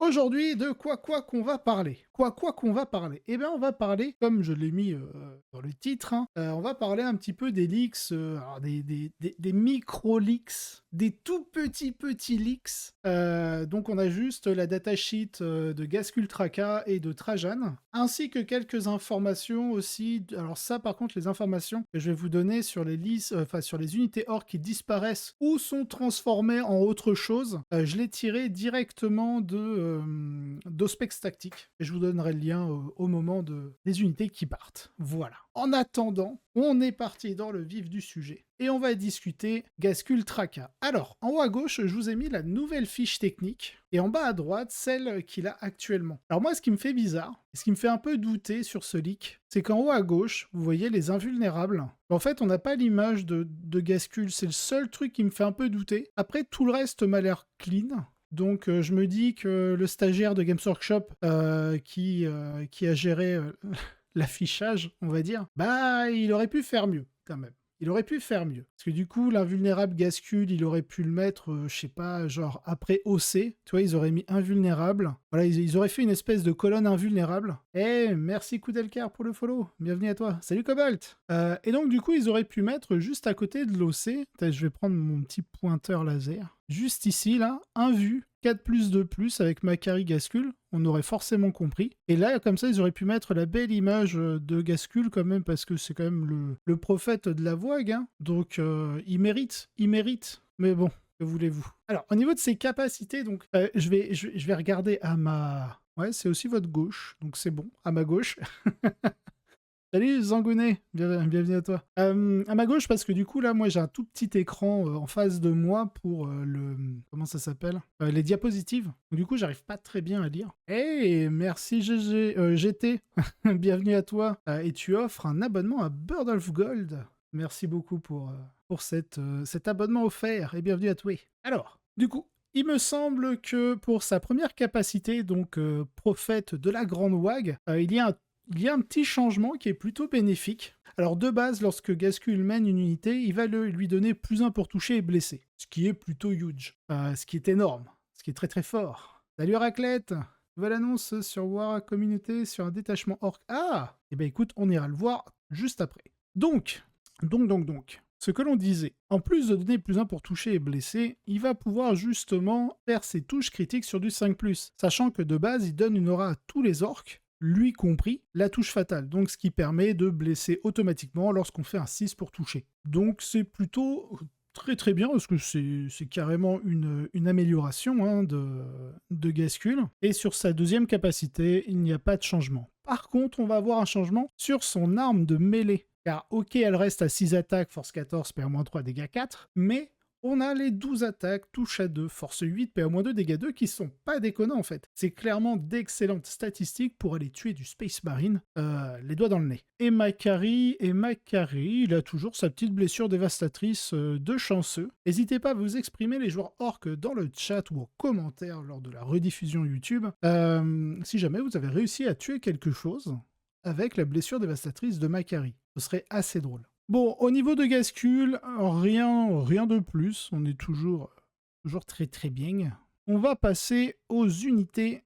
Aujourd'hui, de quoi qu'on va parler? Quoi qu'on va parler? Eh bien, on va parler, comme je l'ai mis, dans le titre, hein, on va parler un petit peu des leaks, alors des micro-leaks, des tout petits leaks. Donc on a juste la datasheet, de Gascultraka et de Trajan, ainsi que quelques informations aussi d alors ça, par contre, les informations que je vais vous donner sur les listes, enfin sur les unités orques qui disparaissent ou sont transformées en autre chose, je l'ai tiré directement d'Auspex Tactics et je vous donnerai le lien au moment des unités qui partent. Voilà. En attendant, on est parti dans le vif du sujet et on va discuter Gascul Traka. Alors, en haut à gauche, je vous ai mis la nouvelle fiche technique et en bas à droite, celle qu'il a actuellement. Alors moi, ce qui me fait bizarre, et ce qui me fait un peu douter sur ce leak, c'est qu'en haut à gauche, vous voyez les invulnérables. En fait, on n'a pas l'image de Gascul, c'est le seul truc qui me fait un peu douter. Après, tout le reste m'a l'air clean. Donc je me dis que le stagiaire de Games Workshop qui a géré l'affichage, on va dire, bah il aurait pu faire mieux quand même. Il aurait pu faire mieux. Parce que du coup, l'invulnérable Gascul, il aurait pu le mettre, je sais pas, genre après OC. Tu vois, ils auraient mis invulnérable. Voilà, ils auraient fait une espèce de colonne invulnérable. Eh, merci Koudelkar pour le follow. Bienvenue à toi. Salut Cobalt. Et donc, du coup, ils auraient pu mettre juste à côté de l'OC. Je vais prendre mon petit pointeur laser. Juste ici, là, un vu. 4 plus 2 plus avec Macari Gascul, on aurait forcément compris. Et là, comme ça, ils auraient pu mettre la belle image de Gascul quand même, parce que c'est quand même le prophète de la vogue, hein. Donc il mérite. Mais bon, que voulez-vous? Alors, au niveau de ses capacités, donc je vais regarder à ma... Ouais, c'est aussi votre gauche, donc c'est bon, à ma gauche. Salut Zangounet, bienvenue à toi. À ma gauche, parce que du coup, là, moi, j'ai un tout petit écran en face de moi pour comment ça s'appelle les diapositives. Donc, du coup, j'arrive pas très bien à lire. Hey, merci GT, bienvenue à toi. Et tu offres un abonnement à Bird of Gold. Merci beaucoup pour cet abonnement offert, et bienvenue à toi. Alors, du coup, il me semble que pour sa première capacité, donc prophète de la Grande Wag, il y a un petit changement qui est plutôt bénéfique. Alors de base, lorsque Gascul mène une unité, il va lui donner plus 1 pour toucher et blesser, ce qui est plutôt huge, ce qui est énorme, ce qui est très très fort. Salut Raclette, nouvelle annonce sur War Communauté sur un détachement orc. Ah, eh ben écoute, on ira le voir juste après. Donc, ce que l'on disait, en plus de donner plus 1 pour toucher et blesser, il va pouvoir justement faire ses touches critiques sur du 5+, sachant que de base, il donne une aura à tous les orques, lui compris, la touche fatale, donc ce qui permet de blesser automatiquement lorsqu'on fait un 6 pour toucher. Donc c'est plutôt très très bien, parce que c'est carrément une amélioration hein, de Gascul. Et sur sa deuxième capacité, il n'y a pas de changement. Par contre, on va avoir un changement sur son arme de mêlée. Car ok, elle reste à 6 attaques, force 14, PA-3, dégâts 4, mais on a les 12 attaques, touche à 2, force 8, PA-2, dégâts 2, qui sont pas déconnants en fait. C'est clairement d'excellentes statistiques pour aller tuer du Space Marine, les doigts dans le nez. Et Macari, il a toujours sa petite blessure dévastatrice de chanceux. N'hésitez pas à vous exprimer les joueurs orques dans le chat ou en commentaire lors de la rediffusion YouTube, si jamais vous avez réussi à tuer quelque chose avec la blessure dévastatrice de Macari. Ce serait assez drôle. Bon, au niveau de Gascul, rien de plus. On est toujours très très bien. On va passer aux unités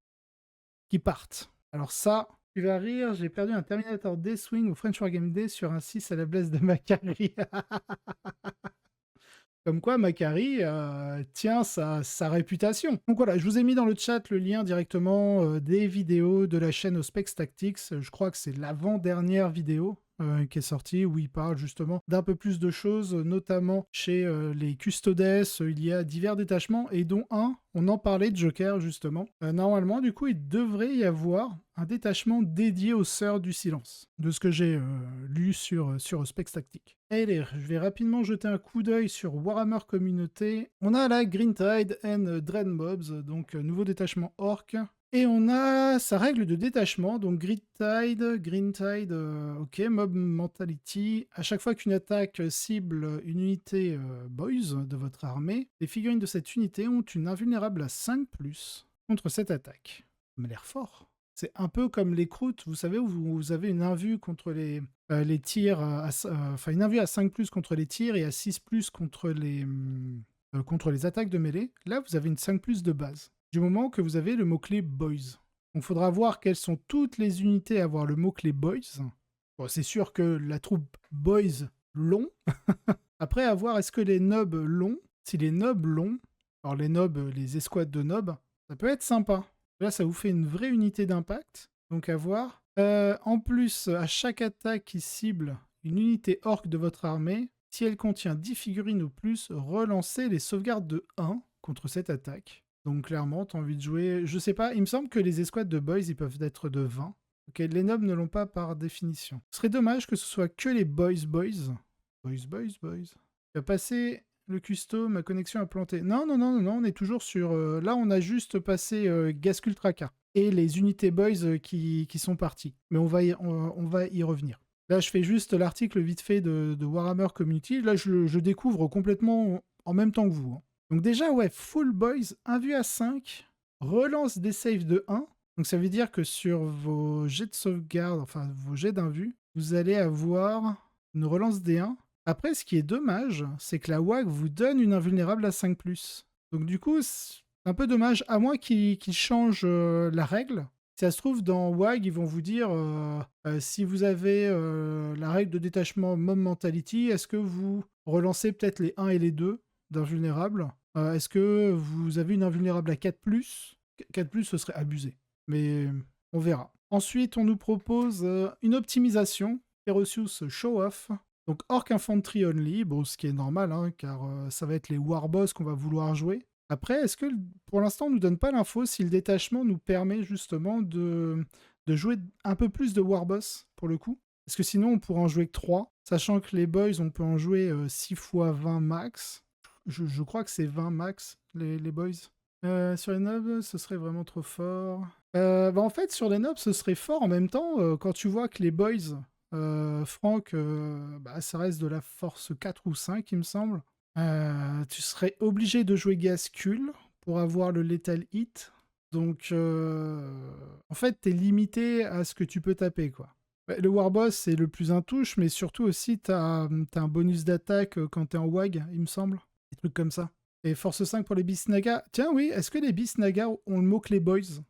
qui partent. Alors ça, tu vas rire, j'ai perdu un Terminator D-Swing au French Wargame Day sur un 6 à la blesse de Macari. Comme quoi, Macari tient sa réputation. Donc voilà, je vous ai mis dans le chat le lien directement des vidéos de la chaîne Auspex Tactics. Je crois que c'est l'avant-dernière vidéo qui est sortie, où il parle justement d'un peu plus de choses, notamment chez les Custodes, il y a divers détachements, et dont un, on en parlait de Joker justement. Normalement, du coup, il devrait y avoir un détachement dédié aux Sœurs du Silence, de ce que j'ai lu sur Auspex Tactics. Allez, je vais rapidement jeter un coup d'œil sur Warhammer Communauté. On a la Green Tide and Dread Mobs, donc nouveau détachement orc. Et on a sa règle de détachement, donc Green Tide, ok, Mob Mentality. À chaque fois qu'une attaque cible une unité Boys de votre armée, les figurines de cette unité ont une invulnérable à 5+, contre cette attaque. Ça m'a l'air fort. C'est un peu comme les croûtes, vous savez, où vous avez une invue contre les tirs, enfin une invue à 5+, contre les tirs et à 6+, contre les attaques de mêlée. Là, vous avez une 5+ de base. du moment que vous avez le mot-clé Boys. Donc il faudra voir quelles sont toutes les unités à avoir le mot-clé Boys. Bon, c'est sûr que la troupe Boys l'ont. Après, à voir est-ce que les nobs l'ont. Si les nobs l'ont, alors les nobs, les escouades de nobs, ça peut être sympa. Là, ça vous fait une vraie unité d'impact. Donc à voir. En plus, à chaque attaque qui cible une unité orc de votre armée, si elle contient 10 figurines ou plus, relancez les sauvegardes de 1 contre cette attaque. Donc clairement, tu as envie de jouer... Je sais pas, il me semble que les escouades de boys, ils peuvent être de 20. Ok, les nobs ne l'ont pas par définition. Ce serait dommage que ce soit que les boys. Boys. Tu as passé le custo, ma connexion a planté. Non, on est toujours sur... là, on a juste passé Gascultraka et les unités boys qui sont parties. Mais on va y revenir. Là, je fais juste l'article vite fait de Warhammer Community. Là, je découvre complètement en même temps que vous. Hein. Donc déjà, ouais, full boys, 1 vue à 5, relance des saves de 1. Donc ça veut dire que sur vos jets de sauvegarde, enfin vos jets d'invue, vous allez avoir une relance des 1. Après, ce qui est dommage, c'est que la WAG vous donne une invulnérable à 5+. Donc du coup, c'est un peu dommage, à moins qu'ils changent la règle. Si ça se trouve, dans WAG, ils vont vous dire si vous avez la règle de détachement Mom Mentality, est-ce que vous relancez peut-être les 1 et les 2 d'invulnérable Est-ce que vous avez une invulnérable à 4+? 4+, ce serait abusé. Mais on verra. Ensuite, on nous propose une optimisation. Ferocious Show Off. Donc Orc Infantry Only, bon, ce qui est normal, hein, car ça va être les Warboss qu'on va vouloir jouer. Après, est-ce que pour l'instant, on ne nous donne pas l'info si le détachement nous permet justement de jouer un peu plus de Warboss, pour le coup? Parce que sinon, on pourra en jouer que 3, sachant que les Boys, on peut en jouer 6 fois 20 max. Je crois que c'est 20 max, les Boys. Sur les nobs, ce serait vraiment trop fort. En fait, sur les nobs, ce serait fort en même temps, quand tu vois que les Boys... Franck, ça reste de la force 4 ou 5, il me semble. Tu serais obligé de jouer Gascule pour avoir le Lethal Hit. Donc, en fait, t'es limité à ce que tu peux taper, quoi. Le Warboss, c'est le plus intouche, mais surtout aussi, t'as un bonus d'attaque quand t'es en WAG, il me semble. Des trucs comme ça. Et force 5 pour les Beast Naga. Tiens, oui, est-ce que les Beast Naga ont le mot-clé Boys?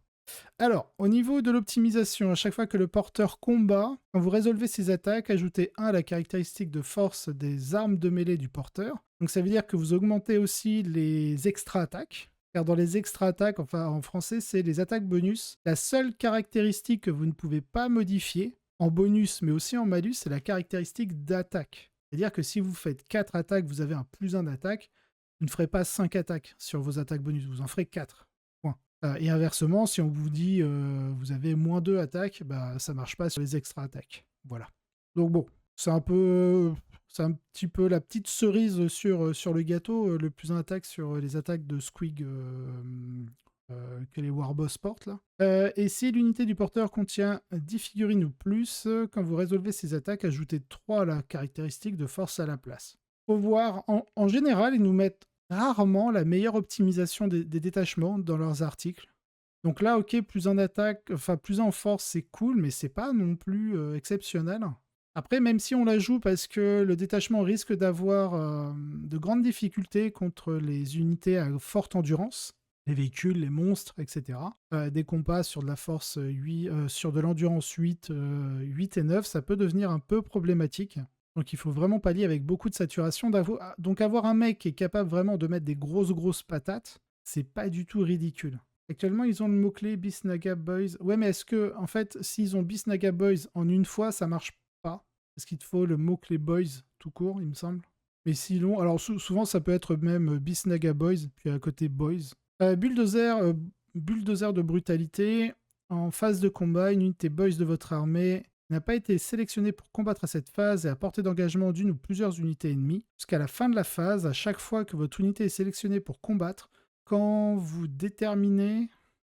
Alors, au niveau de l'optimisation, à chaque fois que le porteur combat, quand vous résolvez ses attaques, ajoutez 1 à la caractéristique de force des armes de mêlée du porteur. Donc ça veut dire que vous augmentez aussi les extra attaques. Car dans les extra attaques, enfin en français, c'est les attaques bonus. La seule caractéristique que vous ne pouvez pas modifier, en bonus mais aussi en malus, c'est la caractéristique d'attaque. C'est-à-dire que si vous faites 4 attaques, vous avez un +1 d'attaque, vous ne ferez pas 5 attaques sur vos attaques bonus, vous en ferez 4. Et inversement, si on vous dit vous avez -2 attaques, ça marche pas sur les extra attaques. Voilà. Donc bon, c'est un petit peu la petite cerise sur le gâteau, le plus attaque sur les attaques de Squig que les Warboss portent là. Et si l'unité du porteur contient 10 figurines ou plus, quand vous résolvez ces attaques, ajoutez 3 à la caractéristique de force à la place. Faut voir, en général, ils nous mettent rarement la meilleure optimisation des détachements dans leurs articles. Donc là, ok, plus en attaque, enfin plus en force, c'est cool, mais c'est pas non plus exceptionnel. Après, même si on la joue parce que le détachement risque d'avoir de grandes difficultés contre les unités à forte endurance, les véhicules, les monstres, etc. Des compas sur de la force 8, sur de l'endurance 8, 8 et 9, ça peut devenir un peu problématique. Donc il faut vraiment pallier avec beaucoup de saturation. Donc avoir un mec qui est capable vraiment de mettre des grosses patates, c'est pas du tout ridicule. Actuellement, ils ont le mot-clé Beast Naga Boys. Ouais, mais est-ce que, en fait, s'ils ont Beast Naga Boys en une fois, ça marche pas? Parce qu'il te faut le mot-clé Boys tout court, il me semble. Mais sinon, alors souvent ça peut être même Beast Naga Boys, puis à côté Boys. Bulldozer de brutalité. En phase de combat, une unité Boys de votre armée n'a pas été sélectionné pour combattre à cette phase et à portée d'engagement d'une ou plusieurs unités ennemies. Jusqu'à la fin de la phase, à chaque fois que votre unité est sélectionnée pour combattre, quand vous déterminez...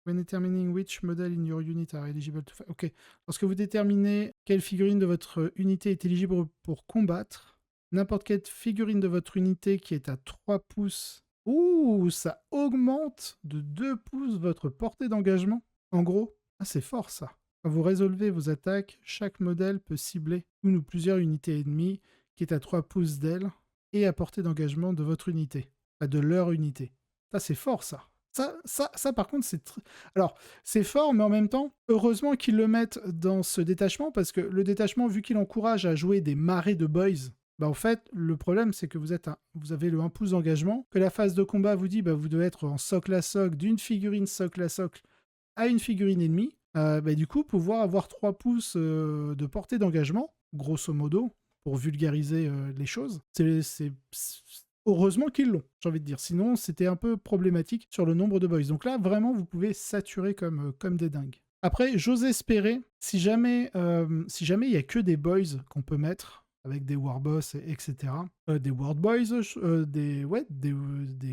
When determining which model in your unit are eligible to fight... Ok. Lorsque vous déterminez quelle figurine de votre unité est éligible pour combattre, n'importe quelle figurine de votre unité qui est à 3 pouces... Ouh, ça augmente de 2 pouces votre portée d'engagement. En gros, c'est fort ça. Quand vous résolvez vos attaques, chaque modèle peut cibler une ou plusieurs unités ennemies qui est à 3 pouces d'elle et à portée d'engagement de votre unité. Pas de leur unité. Ça, c'est fort, ça. Ça, par contre, alors, c'est fort, mais en même temps, heureusement qu'ils le mettent dans ce détachement, parce que le détachement, vu qu'il encourage à jouer des marées de boys, bah en fait, le problème, c'est que vous avez le 1 pouce d'engagement, que la phase de combat vous dit, bah vous devez être en socle à socle, d'une figurine socle à socle à une figurine ennemie, bah du coup, pouvoir avoir 3 pouces de portée d'engagement, grosso modo, pour vulgariser les choses, heureusement qu'ils l'ont, j'ai envie de dire. Sinon, c'était un peu problématique sur le nombre de boys. Donc là, vraiment, vous pouvez saturer comme des dingues. Après, j'ose espérer, si jamais il y a que des boys qu'on peut mettre, avec des warboss, etc., des word boys, des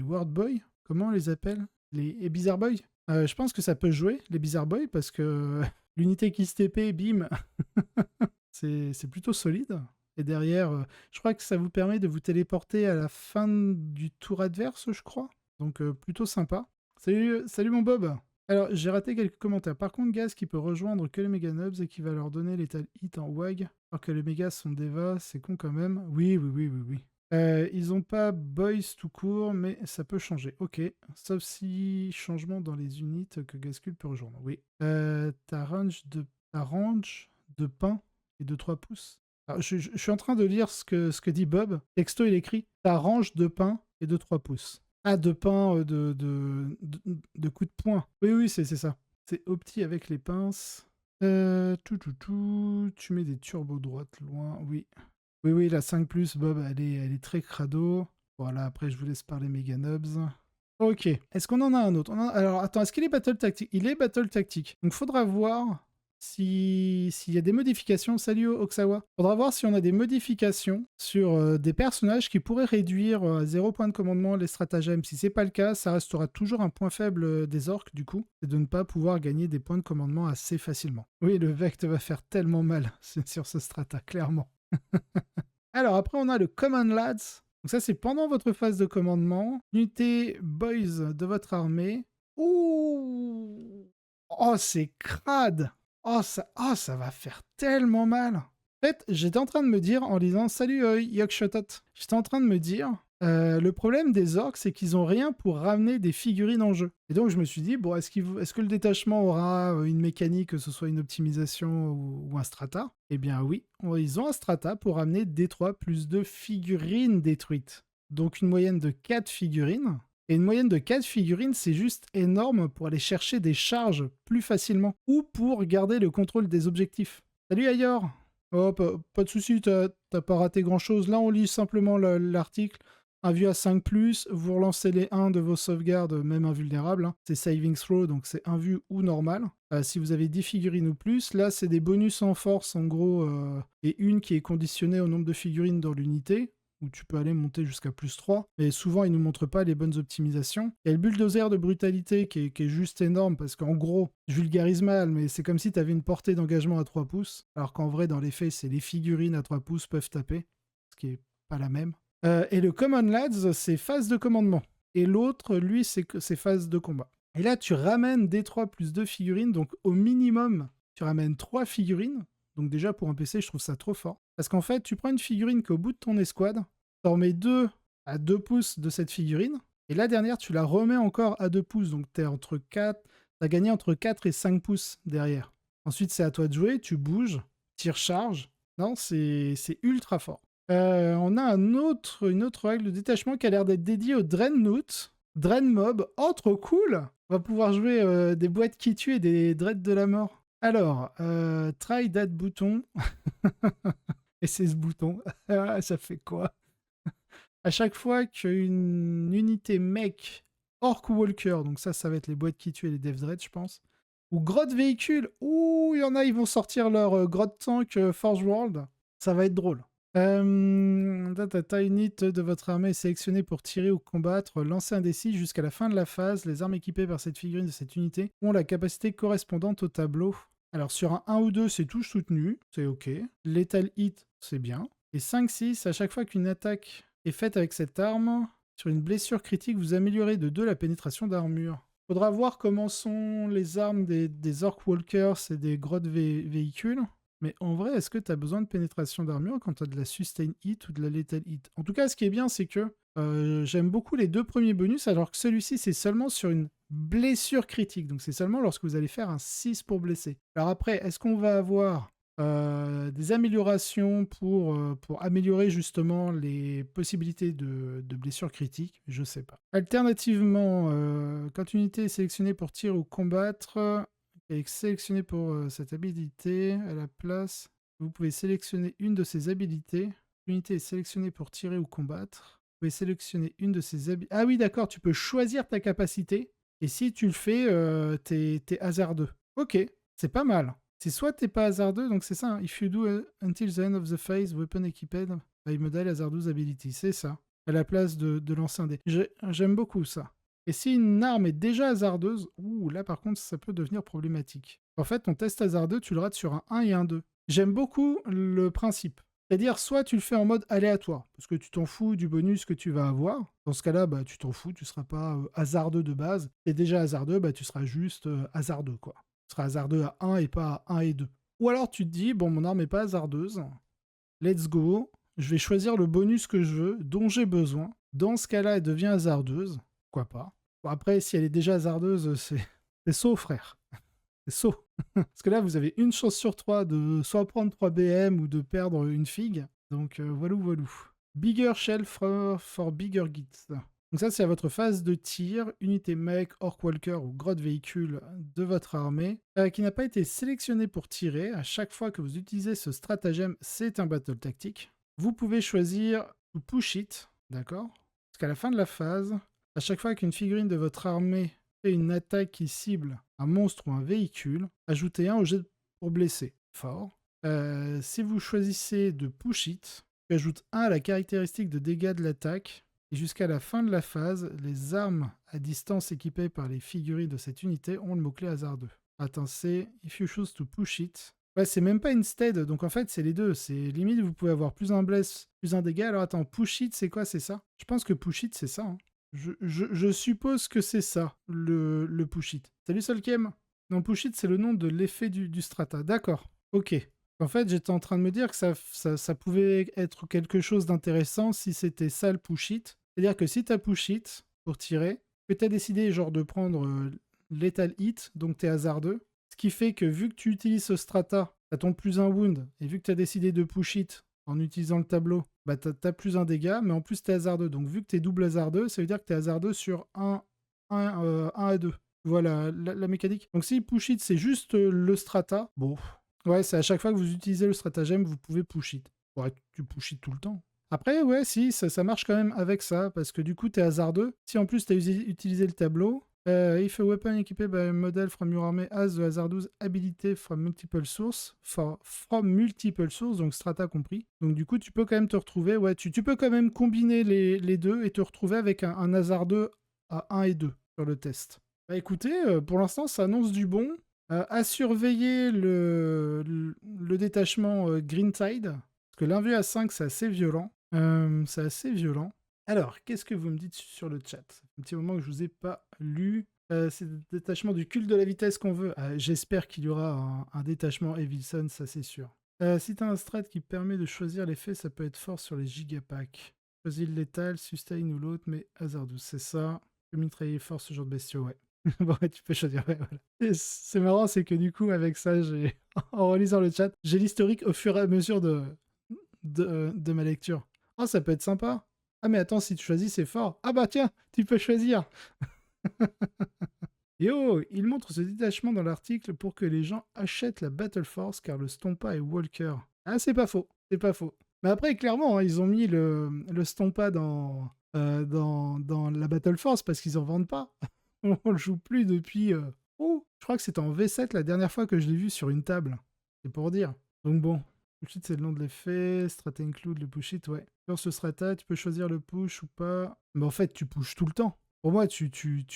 word boys, comment on les appelle? Les bizarre boys? Je pense que ça peut jouer, les bizarre boys, parce que l'unité qui se TP, bim, c'est plutôt solide. Et derrière, je crois que ça vous permet de vous téléporter à la fin du tour adverse, je crois. Donc plutôt sympa. Salut mon Bob. Alors, j'ai raté quelques commentaires. Par contre, Gaz qui peut rejoindre que les méga nubs et qui va leur donner l'étal hit en WAG, alors que les mégas sont Deva, c'est con quand même. Oui. Ils ont pas boys tout court, mais ça peut changer. Sauf si changement dans les unités que Gazcule peut rejoindre. Oui. Ta range de pain et de 3 pouces. Alors, je suis en train de lire ce que dit Bob. Texto, il écrit ta range de pain et de 3 pouces. Ah, de pain, de coups de poing. Oui, c'est ça. C'est opti avec les pinces. Tu mets des turbos droites loin. Oui. Oui, la 5+, Bob, elle est très crado. Voilà, après, je vous laisse parler méga nubs. Ok. Est-ce qu'on en a un autre? Alors, attends, est-ce qu'il est battle tactique? Il est battle tactique. Donc, faudra voir s'il y a des modifications. Salut Oksawa. Faudra voir si on a des modifications sur des personnages qui pourraient réduire à 0 point de commandement les stratagèmes. Si c'est pas le cas, ça restera toujours un point faible des orques, du coup, c'est de ne pas pouvoir gagner des points de commandement assez facilement. Oui, le Vect va faire tellement mal sur ce strata, clairement. Alors, après, on a le Command Lads. Donc ça, c'est pendant votre phase de commandement. Unité Boys de votre armée. Ouh! Oh, c'est crade! Ça va faire tellement mal. En fait, j'étais en train de me dire, en lisant Salut Yokshotot, j'étais en train de me dire, le problème des orques, c'est qu'ils ont rien pour ramener des figurines en jeu. Et donc je me suis dit, bon, est-ce que le détachement aura une mécanique, que ce soit une optimisation ou un strata? Eh bien oui, ils ont un strata pour ramener D3 plus 2 figurines détruites. Donc une moyenne de 4 figurines. Et une moyenne de 4 figurines, c'est juste énorme pour aller chercher des charges plus facilement. Ou pour garder le contrôle des objectifs. Salut Ayor! Oh, pas de soucis, t'as pas raté grand-chose. Là, on lit simplement l'article. Un vue à 5+, vous relancez les 1 de vos sauvegardes, même invulnérables. Hein. C'est saving throw, donc c'est un vue ou normal. Si vous avez 10 figurines ou plus, là, c'est des bonus en force, en gros, et une qui est conditionnée au nombre de figurines dans l'unité, où tu peux aller monter jusqu'à +3. Mais souvent, ils ne nous montrent pas les bonnes optimisations. Il y a le bulldozer de brutalité qui est juste énorme, parce qu'en gros, je vulgarise mal, mais c'est comme si tu avais une portée d'engagement à 3 pouces, alors qu'en vrai, dans les faits, c'est les figurines à 3 pouces peuvent taper, ce qui est pas la même. Et le Common Lads, c'est phase de commandement. Et l'autre, lui, c'est phase de combat. Et là, tu ramènes D3 plus 2 figurines, donc au minimum, tu ramènes 3 figurines. Donc déjà, pour un PC, je trouve ça trop fort. Parce qu'en fait, tu prends une figurine qui est au bout de ton escouade, tu en mets 2 à 2 pouces de cette figurine, et la dernière, tu la remets encore à 2 pouces. Donc tu as gagné entre 4 et 5 pouces derrière. Ensuite, c'est à toi de jouer, tu bouges, tu recharges. Non, c'est ultra fort. On a une autre règle de détachement qui a l'air d'être dédiée au Dreadnought. Drain Mob. Oh, trop cool! On va pouvoir jouer des boîtes qui tuent et des dreads de la mort. Alors, try that bouton. Et c'est ce bouton. Ça fait quoi? À chaque fois qu'une unité mech, orc ou walker, donc ça va être les boîtes qui tuent et les dev dreads, je pense, ou grotte véhicule, ouh, il y en a, ils vont sortir leur grotte tank Forge World. Ça va être drôle. Une unité de votre armée est sélectionnée pour tirer ou combattre, lancer un D6 jusqu'à la fin de la phase. Les armes équipées par cette figurine de cette unité ont la capacité correspondante au tableau. Alors sur un 1 ou 2, c'est touche soutenue, c'est ok. Lethal hit, c'est bien. Et 5-6, à chaque fois qu'une attaque est faite avec cette arme, sur une blessure critique, vous améliorez de 2 la pénétration d'armure. Faudra voir comment sont les armes des Orc Walkers et des grottes véhicules. Mais en vrai, est-ce que tu as besoin de pénétration d'armure quand tu as de la sustain hit ou de la lethal hit? En tout cas, ce qui est bien, c'est que J'aime beaucoup les 2 premiers bonus, alors que celui-ci, c'est seulement sur une blessure critique. Donc c'est seulement lorsque vous allez faire un 6 pour blesser. Alors après, est-ce qu'on va avoir des améliorations pour améliorer justement les possibilités de blessure critique? Je sais pas. Alternativement, quand une unité est sélectionnée pour tirer ou combattre, elle est sélectionnée pour cette habilité, à la place, vous pouvez sélectionner une de ces habilités. L'unité est sélectionnée pour tirer ou combattre. Vous pouvez sélectionner une de ces habilités. Ah oui, d'accord, tu peux choisir ta capacité. Et si tu le fais, t'es hasardeux. Ok, c'est pas mal. C'est soit t'es pas hasardeux, donc c'est ça. Hein. If you do until the end of the phase, weapon equipped by model hazardous ability. C'est ça. À la place de lancer un dé. J'aime beaucoup ça. Et si une arme est déjà hasardeuse, ouh, là par contre, ça peut devenir problématique. En fait, ton test hasardeux, tu le rates sur un 1 et un 2. J'aime beaucoup le principe. C'est-à-dire, soit tu le fais en mode aléatoire, parce que tu t'en fous du bonus que tu vas avoir. Dans ce cas-là, bah, tu t'en fous, tu ne seras pas hasardeux de base. Tu es déjà hasardeux, bah, tu seras juste hasardeux, quoi. Tu seras hasardeux à 1 et pas à 1 et 2. Ou alors tu te dis, bon, mon arme n'est pas hasardeuse, let's go, je vais choisir le bonus que je veux, dont j'ai besoin. Dans ce cas-là, elle devient hasardeuse. Pourquoi pas? Bon, après, si elle est déjà hasardeuse, c'est saut, frère. C'est saut. Parce que là, vous avez une chance sur 3 de soit prendre 3 BM ou de perdre une figue. Donc, voilà. Bigger shell for bigger gits. Donc ça, c'est à votre phase de tir, unité mech, orc walker ou grotte véhicule de votre armée, qui n'a pas été sélectionné pour tirer. À chaque fois que vous utilisez ce stratagème, c'est un battle tactique. Vous pouvez choisir to push it, d'accord? Parce qu'à la fin de la phase, à chaque fois qu'une figurine de votre armée fait une attaque qui cible un monstre ou un véhicule, ajoutez un au jet pour blesser. Fort. Si vous choisissez de push it, ajoute 1 à la caractéristique de dégâts de l'attaque. Et jusqu'à la fin de la phase, les armes à distance équipées par les figurines de cette unité ont le mot-clé hasardeux. Attends, c'est if you choose to push it. Ouais, c'est même pas instead, donc en fait, c'est les deux. C'est limite, vous pouvez avoir plus un bless, plus un dégât. Alors attends, push it, c'est quoi? C'est ça? Je pense que push it, c'est ça. Hein. Je suppose que c'est ça, le push it. Salut Solkem. Non, push it, c'est le nom de l'effet du strata. D'accord, ok. En fait, j'étais en train de me dire que ça pouvait être quelque chose d'intéressant si c'était ça le push it. C'est-à-dire que si tu as push it pour tirer, que tu as décidé genre de prendre lethal hit, donc tu es hasardeux, ce qui fait que vu que tu utilises ce strata, tu as ton plus un wound, et vu que tu as décidé de push it en utilisant le tableau, bah tu as plus un dégât, mais en plus tu es hasardeux. Donc vu que tu es double hasardeux, ça veut dire que tu es hasardeux sur 1 à 2. Voilà la mécanique. Donc si push it c'est juste le strata, bon... Ouais, c'est à chaque fois que vous utilisez le stratagème, vous pouvez push it. Ouais, tu push it tout le temps. Après, ouais, si, ça marche quand même avec ça, parce que du coup, t'es hasardeux. Si en plus t'as utilisé le tableau, if a weapon equipped by a model from your army has the hazardous ability from multiple sources, donc strata compris. Donc du coup, tu peux quand même te retrouver, ouais, tu peux quand même combiner les deux et te retrouver avec un hasardeux à 1 et 2 sur le test. Bah écoutez, pour l'instant, ça annonce du bon. À surveiller le détachement Green Tide, parce que l'invue à 5, c'est assez violent. Alors, qu'est-ce que vous me dites sur le chat? Ça fait un petit moment que je ne vous ai pas lu. C'est le détachement du culte de la vitesse qu'on veut. J'espère qu'il y aura un détachement Evilson, ça c'est sûr. Si tu as un strat qui permet de choisir l'effet, ça peut être fort sur les gigapacks. Choisis le létal, sustain ou l'autre, mais hasardeux, c'est ça. Tu peux mitrailler fort ce genre de bestiaux, ouais. Bon, ouais, tu peux choisir, ouais, voilà. Et c'est marrant, c'est que du coup, avec ça, en relisant le chat, j'ai l'historique au fur et à mesure de ma lecture. Oh, ça peut être sympa. Ah, mais attends, si tu choisis, c'est fort. Ah bah tiens, tu peux choisir. Yo, il montre ce détachement dans l'article pour que les gens achètent la Battle Force car le Stompa est Walker. Ah, c'est pas faux, c'est pas faux. Mais après, clairement, hein, ils ont mis le Stompa dans la Battle Force parce qu'ils en vendent pas. On le joue plus depuis... Oh, je crois que c'était en V7 la dernière fois que je l'ai vu sur une table. C'est pour dire. Donc bon, push it c'est le nom de l'effet, strata include le push it, ouais. Sur ce strata, tu peux choisir le push ou pas. Mais en fait, tu pushes tout le temps. Pour moi, tu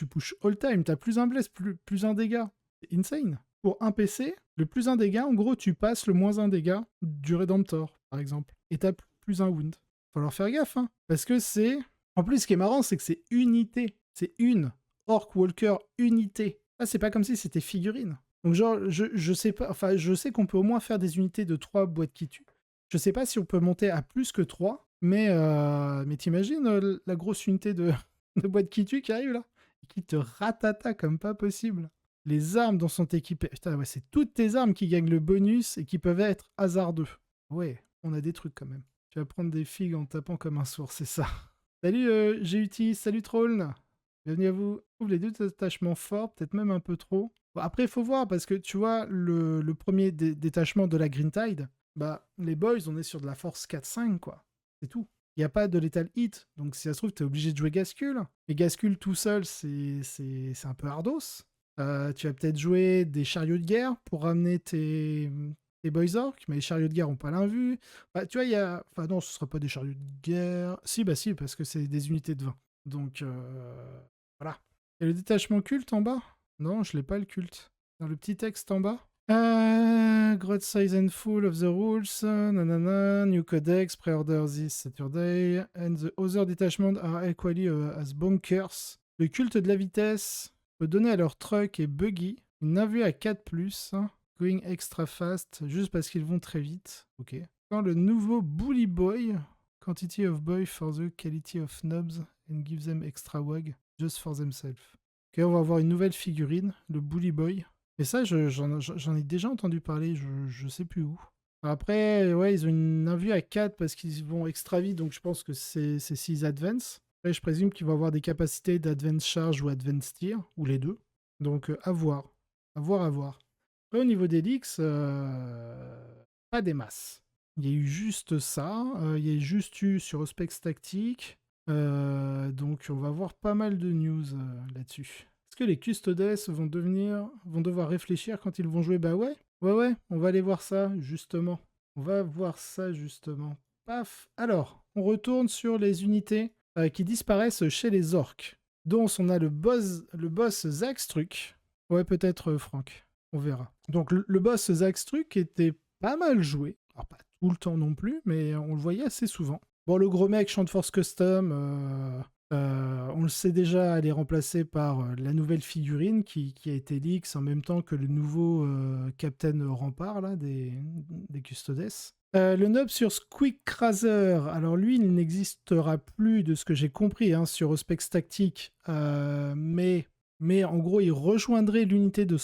pushes all time, t'as plus un bless, plus un dégât. C'est insane. Pour un PC, le plus un dégât, en gros, tu passes le moins un dégât du Redemptor, par exemple. Et t'as plus un wound. Faut leur faire gaffe, hein. Parce que c'est... En plus, ce qui est marrant, c'est que c'est unité. C'est une. Orc Walker unité. Ah, c'est pas comme si c'était figurine. Donc genre, je sais pas, enfin, je sais qu'on peut au moins faire des unités de 3 boîtes qui tuent. Je sais pas si on peut monter à plus que 3, Mais t'imagines la grosse unité de, de boîte qui tue qui arrive là? Et qui te ratata comme pas possible. Les armes dont sont équipées. Putain, ouais, c'est toutes tes armes qui gagnent le bonus et qui peuvent être hasardeux. Ouais, on a des trucs quand même. Tu vas prendre des figues en tapant comme un sourd, c'est ça. Salut GUT, salut Troll. Bienvenue à vous. Je trouve les deux détachements forts, peut-être même un peu trop. Bon, après, il faut voir, parce que tu vois, le premier détachement de la Green Tide, bah, les boys, on est sur de la force 4-5, quoi. C'est tout. Il n'y a pas de lethal hit, donc si ça se trouve, tu es obligé de jouer Gascule. Et Gascule tout seul, c'est un peu hardos. Tu vas peut-être jouer des chariots de guerre pour ramener tes boys orcs, mais les chariots de guerre n'ont pas l'invue. Bah, tu vois, il y a... Enfin non, ce ne sera pas des chariots de guerre. Si, bah si, parce que c'est des unités de 20. Donc, voilà. Et le détachement culte en bas? Non, je l'ai pas le culte. Dans le petit texte en bas. Growth size and full of the rules, nanana, new codex, pre-order this Saturday, and the other detachments are equally as bunkers. Le culte de la vitesse peut donner à leur truck et buggy une navue à 4+, going extra fast, juste parce qu'ils vont très vite. Ok. Quand le nouveau Bully Boy, quantity of boy for the quality of knobs, and give them extra wag, just for themselves. Ok, on va avoir une nouvelle figurine, le Bully Boy. Et ça, j'en ai déjà entendu parler, je sais plus où. Après, ouais, ils ont une invue à 4 parce qu'ils vont extra vite, donc je pense que c'est 6 advance. Après, je présume qu'ils vont avoir des capacités d'advance charge ou advance tir, ou les deux. Donc, à voir. À voir, à voir. Après, au niveau des leaks, pas des masses. Il y a eu juste ça. Il y a juste eu sur Auspex Tactique. Donc, on va avoir pas mal de news là-dessus. Est-ce que les custodes vont devoir réfléchir quand ils vont jouer? Bah ouais, on va aller voir ça, justement. On va voir ça, justement. Paf. Alors, on retourne sur les unités qui disparaissent chez les orques. Dont on a le boss Zaxtruck. Ouais, peut-être Franck. On verra. Donc, le boss Zaxtruck était pas mal joué. Alors, pas tout le temps non plus, mais on le voyait assez souvent. Bon, le gros mec, Champ de Force Custom... on le sait déjà, elle est remplacée par la nouvelle figurine qui a été leaks en même temps que le nouveau Captain Rempart là, des Custodes. Le nob sur Squeakrazer, alors lui, il n'existera plus de ce que j'ai compris sur Auspex Tactique, mais en gros, il rejoindrait l'unité de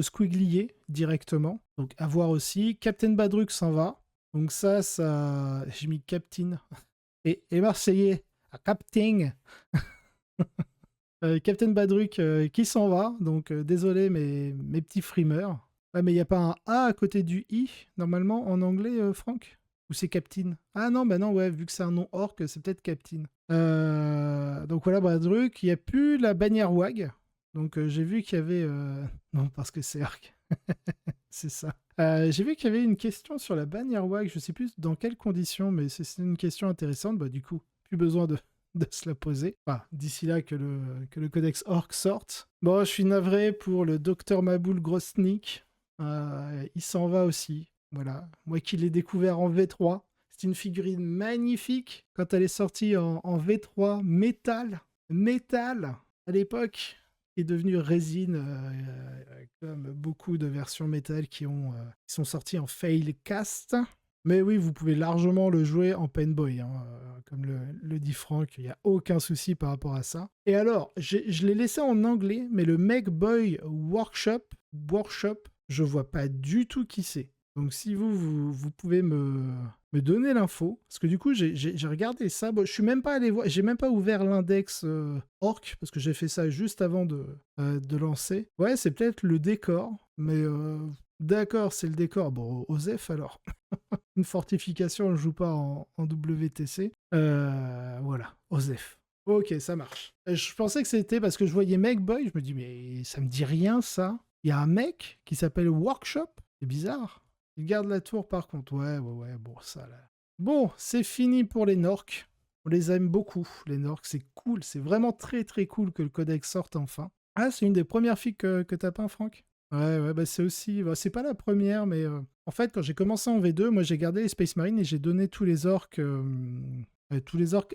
Squiglier directement. Donc à voir aussi. Captain Badruk s'en va. Donc ça j'ai mis Captain. Et Marseillais. Captain Captain Badruk qui s'en va, donc désolé mes petits frimeurs. Ouais, mais il n'y a pas un A à côté du I, normalement, en anglais, Franck? Ou c'est Captain? Ah non, bah non, ouais, vu que c'est un nom orc, c'est peut-être Captain. Donc voilà, Badruk, il n'y a plus la bannière WAG. Donc j'ai vu qu'il y avait... Non, parce que c'est orc. C'est ça. J'ai vu qu'il y avait une question sur la bannière WAG, je sais plus dans quelles conditions, mais c'est une question intéressante. Bah du coup, plus besoin de se la poser. Enfin, d'ici là que le codex orc sorte. Bon, je suis navré pour le docteur Maboul Grosnik. Il s'en va aussi. Voilà. Moi qui l'ai découvert en V3. C'est une figurine magnifique quand elle est sortie en V3 métal. Métal à l'époque. Est devenue résine comme beaucoup de versions métal qui sont sorties en failcast. Mais oui, vous pouvez largement le jouer en Painboy, comme le dit Franck, il n'y a aucun souci par rapport à ça. Et alors, je l'ai laissé en anglais, mais le Mechboy Workshop, je vois pas du tout qui c'est. Donc si vous pouvez me donner l'info, parce que du coup j'ai regardé ça, bon, je suis même pas allé voir, j'ai même pas ouvert l'index orc, parce que j'ai fait ça juste avant de lancer. Ouais, c'est peut-être le décor, mais d'accord, c'est le décor. Bon, Osef alors. Une fortification, on ne joue pas en WTC. Voilà, Osef. Ok, ça marche. Je pensais que c'était parce que je voyais Mechboy, je me dis, mais ça me dit rien ça. Il y a un mec qui s'appelle Workshop, c'est bizarre. Il garde la tour par contre. Ouais, bon, ça là. Bon, c'est fini pour les Norks. On les aime beaucoup, les Norks, c'est cool. C'est vraiment très très cool que le codex sorte enfin. Ah, c'est une des premières filles que t'as peint, Franck? Ouais, bah c'est aussi... Bah, c'est pas la première, mais... En fait, quand j'ai commencé en V2, moi j'ai gardé les Space Marines et j'ai donné tous les orques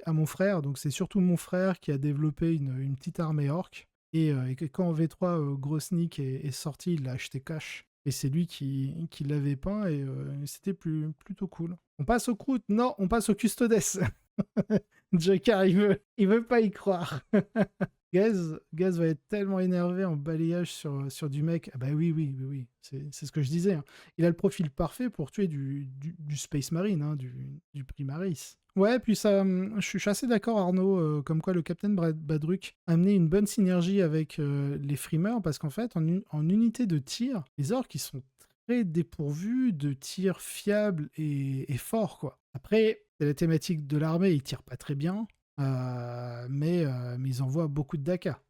à mon frère. Donc c'est surtout mon frère qui a développé une petite armée orque. Et quand en V3, Grosnik est sorti, il l'a acheté cash. Et c'est lui qui l'avait peint et c'était plutôt cool. On passe au croûte? Non, on passe au custodes. Joker, il veut pas y croire. Gaz va être tellement énervé en balayage sur du mec. Ah bah oui. C'est ce que je disais, hein. Il a le profil parfait pour tuer du Space Marine, hein, du Primaris. Ouais, puis ça, je suis assez d'accord, Arnaud, comme quoi le Captain Badruk a amené une bonne synergie avec les frimeurs, parce qu'en fait, en unité de tir, les orques, ils sont très dépourvus de tirs fiables et forts, quoi. Après, c'est la thématique de l'armée, ils tirent pas très bien, mais ils envoient beaucoup de Daka.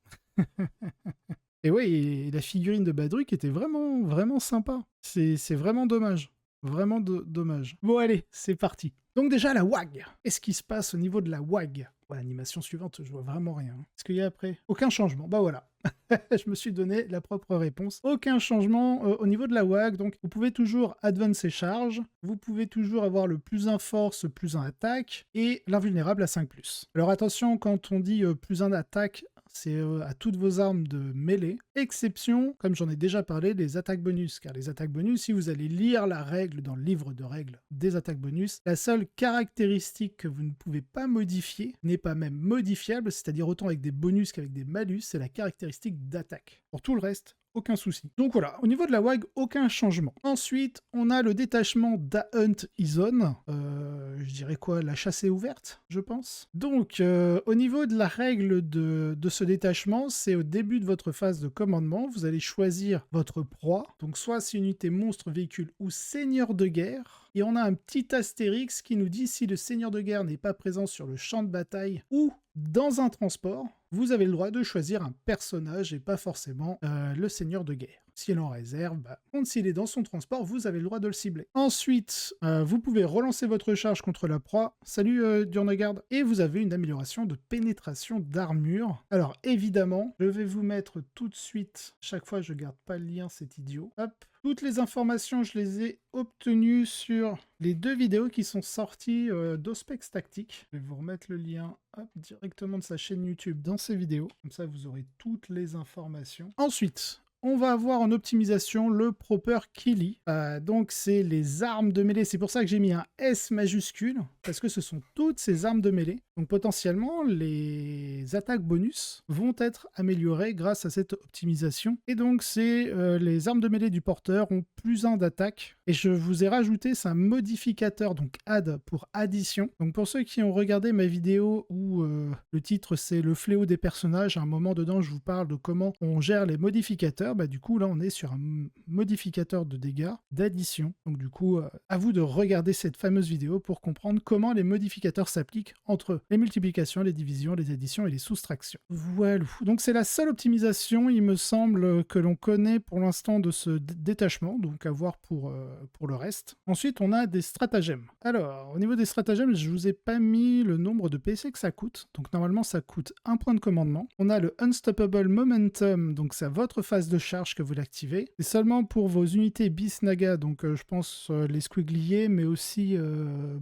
Et ouais, et la figurine de Badruk était vraiment sympa. C'est vraiment dommage. Vraiment dommage. Bon, allez, c'est parti. Donc déjà, la WAG. Qu'est-ce qui se passe au niveau de la WAG? Ouais, animation suivante, je vois vraiment rien. Qu'est-ce qu'il y a après? Aucun changement. Bah voilà. Je me suis donné la propre réponse. Aucun changement au niveau de la WAG. Donc, vous pouvez toujours advance et charge. Vous pouvez toujours avoir le plus 1 force, plus 1 attaque. Et l'invulnérable à 5+. Alors attention, quand on dit plus 1 attaque, c'est à toutes vos armes de mêlée. Exception, comme j'en ai déjà parlé, les attaques bonus. Car les attaques bonus, si vous allez lire la règle dans le livre de règles des attaques bonus, la seule caractéristique que vous ne pouvez pas modifier, n'est pas même modifiable, c'est-à-dire autant avec des bonus qu'avec des malus, c'est la caractéristique d'attaque. Pour tout le reste, aucun souci. Donc voilà, au niveau de la WAG, aucun changement. Ensuite, on a le détachement d'A-Hunt Izon. Je dirais quoi? La chasse est ouverte, je pense. Donc, au niveau de la règle de ce détachement, c'est au début de votre phase de commandement, vous allez choisir votre proie. Donc, soit c'est une unité monstre, véhicule ou seigneur de guerre. Et on a un petit astérix qui nous dit si le seigneur de guerre n'est pas présent sur le champ de bataille ou dans un transport, vous avez le droit de choisir un personnage et pas forcément le seigneur de guerre. S'il en réserve, contre s'il est dans son transport, vous avez le droit de le cibler. Ensuite, vous pouvez relancer votre charge contre la proie. Salut Durnegard. Et vous avez une amélioration de pénétration d'armure. Alors évidemment, je vais vous mettre tout de suite, chaque fois je garde pas le lien, c'est idiot. Hop. Toutes les informations, je les ai obtenues sur les 2 vidéos qui sont sorties d'Ospex Tactique. Je vais vous remettre le lien directement de sa chaîne YouTube dans ces vidéos. Comme ça, vous aurez toutes les informations. Ensuite, on va avoir en optimisation le Proper Killy. Donc, c'est les armes de mêlée. C'est pour ça que j'ai mis un S majuscule, parce que ce sont toutes ces armes de mêlée. Donc, potentiellement, les attaques bonus vont être améliorées grâce à cette optimisation. Et donc, c'est les armes de mêlée du porteur ont plus 1 d'attaque. Et je vous ai rajouté, c'est un modificateur, donc add pour addition. Donc, pour ceux qui ont regardé ma vidéo où le titre c'est le fléau des personnages, à un moment dedans, je vous parle de comment on gère les modificateurs. Du coup, là, on est sur un modificateur de dégâts d'addition. Donc, du coup, à vous de regarder cette fameuse vidéo pour comprendre comment les modificateurs s'appliquent entre les multiplications, les divisions, les additions et les soustractions. Voilà. Donc, c'est la seule optimisation, il me semble, que l'on connaît pour l'instant de ce détachement. Donc, à voir pour le reste. Ensuite, on a des stratagèmes. Alors, au niveau des stratagèmes, je vous ai pas mis le nombre de PC que ça coûte. Donc, normalement, ça coûte 1 point de commandement. On a le Unstoppable Momentum, donc c'est à votre phase de charge que vous l'activez. C'est seulement pour vos unités Bisnaga, donc je pense les squigliers, mais aussi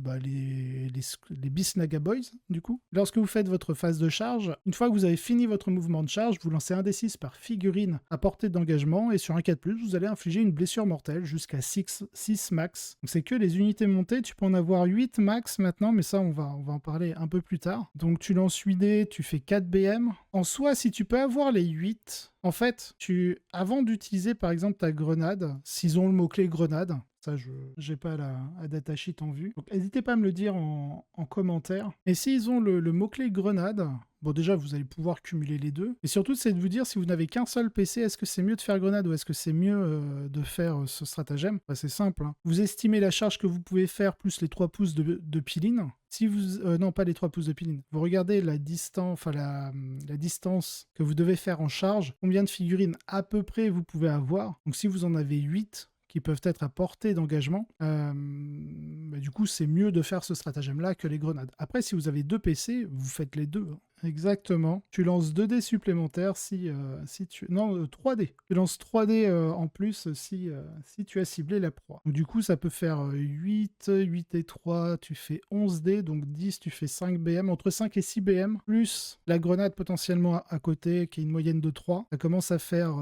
les Bisnaga Boys, du coup. Lorsque vous faites votre phase de charge, une fois que vous avez fini votre mouvement de charge, vous lancez 1d6 par figurine à portée d'engagement, et sur un 4+, vous allez infliger une blessure mortelle jusqu'à 6 max. Donc c'est que les unités montées, tu peux en avoir 8 max maintenant, mais ça on va en parler un peu plus tard. Donc tu lances 8D, tu fais 4 BM. En soi, si tu peux avoir les 8, en fait, avant d'utiliser par exemple ta grenade, s'ils ont le mot-clé grenade, ça je n'ai pas la datasheet en vue, donc n'hésitez pas à me le dire en commentaire. Et s'ils ont le mot-clé grenade, bon déjà vous allez pouvoir cumuler les deux, et surtout c'est de vous dire si vous n'avez qu'un seul PC, est-ce que c'est mieux de faire grenade ou est-ce que c'est mieux de faire ce stratagème? C'est simple, hein. Vous estimez la charge que vous pouvez faire plus les 3 pouces de piline. Si vous... non, pas les 3 pouces de piline. Vous regardez la distance que vous devez faire en charge, combien de figurines à peu près vous pouvez avoir. Donc si vous en avez 8 qui peuvent être à portée d'engagement, du coup c'est mieux de faire ce stratagème-là que les grenades. Après, si vous avez 2 PC, vous faites les deux. exactement. Tu lances 2 dés supplémentaires si tu... Non, 3 dés. Tu lances 3 dés en plus si tu as ciblé la proie. Donc, du coup, ça peut faire 8 et 3, tu fais 11 dés, donc 10, tu fais 5 BM, entre 5 et 6 BM, plus la grenade potentiellement à côté, qui est une moyenne de 3. Ça commence à faire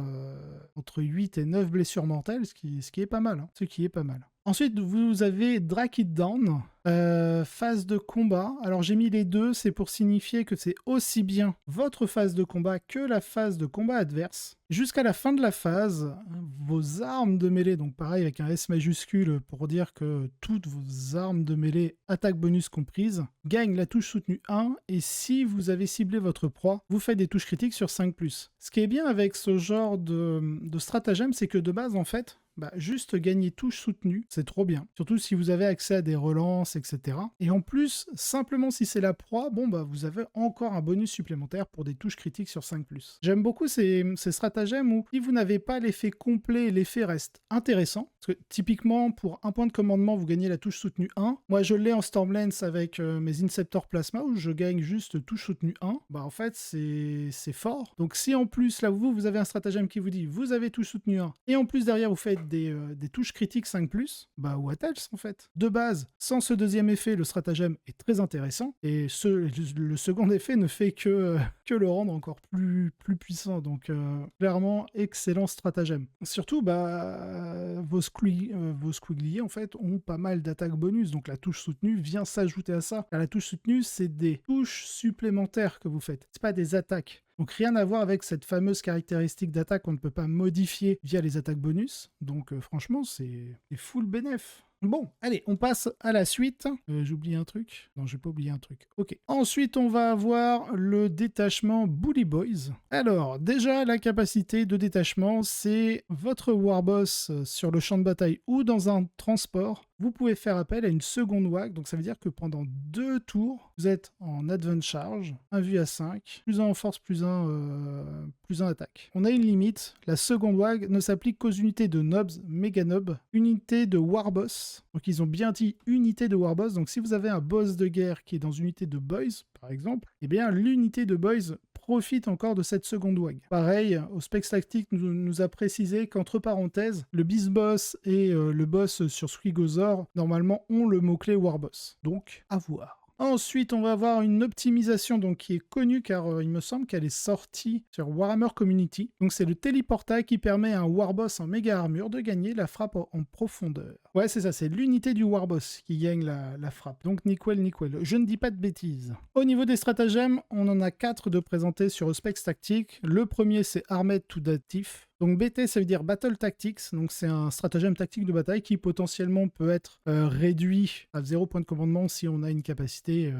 entre 8 et 9 blessures mortelles, ce qui est pas mal. Hein. Ce qui est pas mal. Ensuite, vous avez Drag It Down, phase de combat. Alors j'ai mis les deux, c'est pour signifier que c'est aussi bien votre phase de combat que la phase de combat adverse. Jusqu'à la fin de la phase, vos armes de mêlée, donc pareil avec un S majuscule pour dire que toutes vos armes de mêlée, attaque bonus comprises, gagnent la touche soutenue 1, et si vous avez ciblé votre proie, vous faites des touches critiques sur 5+. Ce qui est bien avec ce genre de stratagème, c'est que de base en fait, juste gagner touche soutenue, c'est trop bien. Surtout si vous avez accès à des relances, etc. Et en plus, simplement si c'est la proie, vous avez encore un bonus supplémentaire pour des touches critiques sur 5+. J'aime beaucoup ces stratagèmes où si vous n'avez pas l'effet complet, l'effet reste intéressant. Parce que typiquement, pour un point de commandement, vous gagnez la touche soutenue 1. Moi, je l'ai en Stormlance avec mes Inceptor Plasma où je gagne juste touche soutenue 1. En fait, c'est fort. Donc si en plus, là, vous avez un stratagème qui vous dit vous avez touche soutenue 1 et en plus derrière vous faites des touches critiques 5+, what else en fait. De base, sans ce deuxième effet, le stratagème est très intéressant et le second effet ne fait que le rendre encore plus puissant. Donc clairement, excellent stratagème. Surtout, vos squigliers en fait ont pas mal d'attaques bonus, donc la touche soutenue vient s'ajouter à ça. La touche soutenue, c'est des touches supplémentaires que vous faites, c'est pas des attaques. Donc rien à voir avec cette fameuse caractéristique d'attaque qu'on ne peut pas modifier via les attaques bonus. Donc franchement, c'est full bénéf. Bon, allez, on passe à la suite. J'oublie un truc. Non, j'ai pas oublié un truc. Ok. Ensuite, on va avoir le détachement Bully Boys. Alors, déjà, la capacité de détachement, c'est votre Warboss sur le champ de bataille ou dans un transport. Vous pouvez faire appel à une seconde WAG, donc ça veut dire que pendant 2 tours, vous êtes en Advance Charge, 1 vue à 5, plus 1 en force, plus 1 attaque. On a une limite, la seconde WAG ne s'applique qu'aux unités de Nobs, Mega Nob, unités de Warboss, donc ils ont bien dit unité de Warboss, donc si vous avez un boss de guerre qui est dans une unité de Boys, par exemple, eh bien l'unité de Boys profite encore de cette seconde WAG. Pareil, au Specs Tactique nous a précisé qu'entre parenthèses, le Beast Boss et le boss sur Squigozor, normalement, ont le mot-clé Warboss. Donc, à voir. Ensuite, on va avoir une optimisation donc, qui est connue car il me semble qu'elle est sortie sur Warhammer Community. Donc c'est le téléportail qui permet à un Warboss en méga armure de gagner la frappe en profondeur. Ouais, c'est ça, c'est l'unité du Warboss qui gagne la frappe. Donc nickel. Je ne dis pas de bêtises. Au niveau des stratagèmes, on en a 4 de présentés sur Specs Tactique. Le premier, c'est Armed to Datif. Donc BT, ça veut dire Battle Tactics, donc c'est un stratagème tactique de bataille qui potentiellement peut être réduit à 0 point de commandement si on a une capacité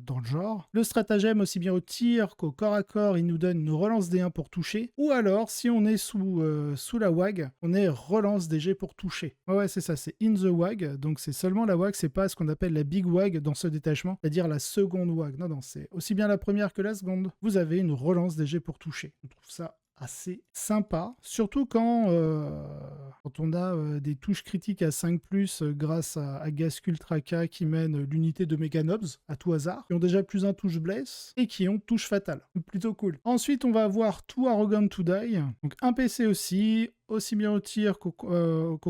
dans le genre. Le stratagème, aussi bien au tir qu'au corps à corps, il nous donne une relance D1 pour toucher, ou alors si on est sous la WAG, on est relance DG pour toucher. Ouais, c'est ça, c'est in the WAG, donc c'est seulement la WAG, c'est pas ce qu'on appelle la big WAG dans ce détachement, c'est-à-dire la seconde WAG. Non, c'est aussi bien la première que la seconde. Vous avez une relance DG pour toucher. Je trouve ça assez sympa, surtout quand on a des touches critiques à 5+, grâce à Gascul Traka qui mène l'unité de Meganobs à tout hasard, qui ont déjà plus un touche bless et qui ont touche fatale. Plutôt cool. Ensuite, on va avoir Too Arrogant to Die, donc un PC aussi bien au tir qu'au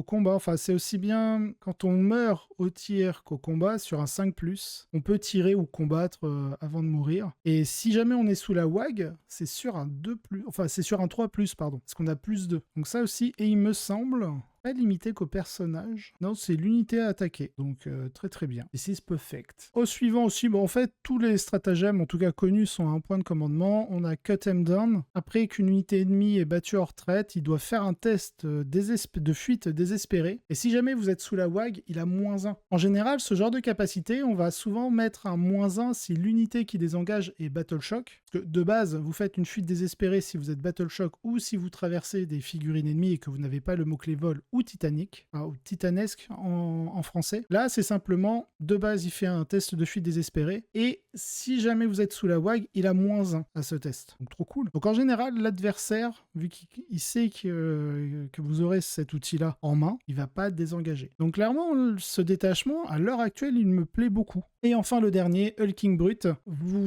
combat. Enfin, c'est aussi bien quand on meurt au tir qu'au combat sur un 5+. On peut tirer ou combattre avant de mourir. Et si jamais on est sous la WAG, c'est sur un 2+, enfin c'est sur un 3+, pardon, parce qu'on a +2. Donc ça aussi, et il me semble pas limité qu'au personnage. Non, c'est l'unité à attaquer. Donc très bien. This is perfect. Au suivant aussi, en fait, tous les stratagèmes, en tout cas connus, sont à un point de commandement. On a Cut Them Down. Après qu'une unité ennemie est battue en retraite, il doit faire un test de fuite désespérée. Et si jamais vous êtes sous la WAG, il a -1. En général, ce genre de capacité, on va souvent mettre un -1 si l'unité qui désengage est Battle Shock. Parce que de base, vous faites une fuite désespérée si vous êtes Battle Shock ou si vous traversez des figurines ennemies et que vous n'avez pas le mot-clé vol ou titanique, ou titanesque en français. Là, c'est simplement, de base, il fait un test de fuite désespérée et si jamais vous êtes sous la WAG, il a -1 à ce test. Donc trop cool. Donc en général, l'adversaire, vu qu'il sait que vous aurez cet outil-là en main, il va pas désengager. Donc clairement, ce détachement, à l'heure actuelle, il me plaît beaucoup. Et enfin le dernier, Hulking Brute.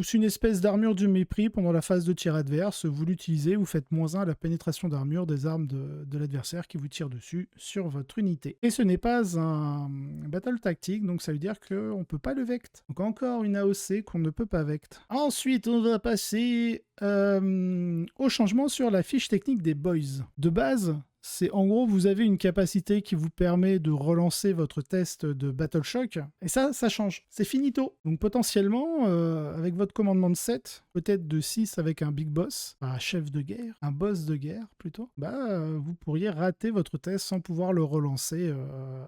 C'est une espèce d'armure du mépris pendant la phase de tir adverse. Vous l'utilisez, vous faites -1 à la pénétration d'armure des armes de l'adversaire qui vous tire dessus sur votre unité. Et ce n'est pas un battle tactique, donc ça veut dire qu'on ne peut pas le vect. Donc encore une AOC qu'on ne peut pas vect. Ensuite, on va passer au changement sur la fiche technique des boys. De base, c'est en gros, vous avez une capacité qui vous permet de relancer votre test de Battle Shock, et ça change. C'est finito. Donc potentiellement, avec votre commandement de 7, peut-être de 6 avec un Big Boss, un chef de guerre, un boss de guerre plutôt, vous pourriez rater votre test sans pouvoir le relancer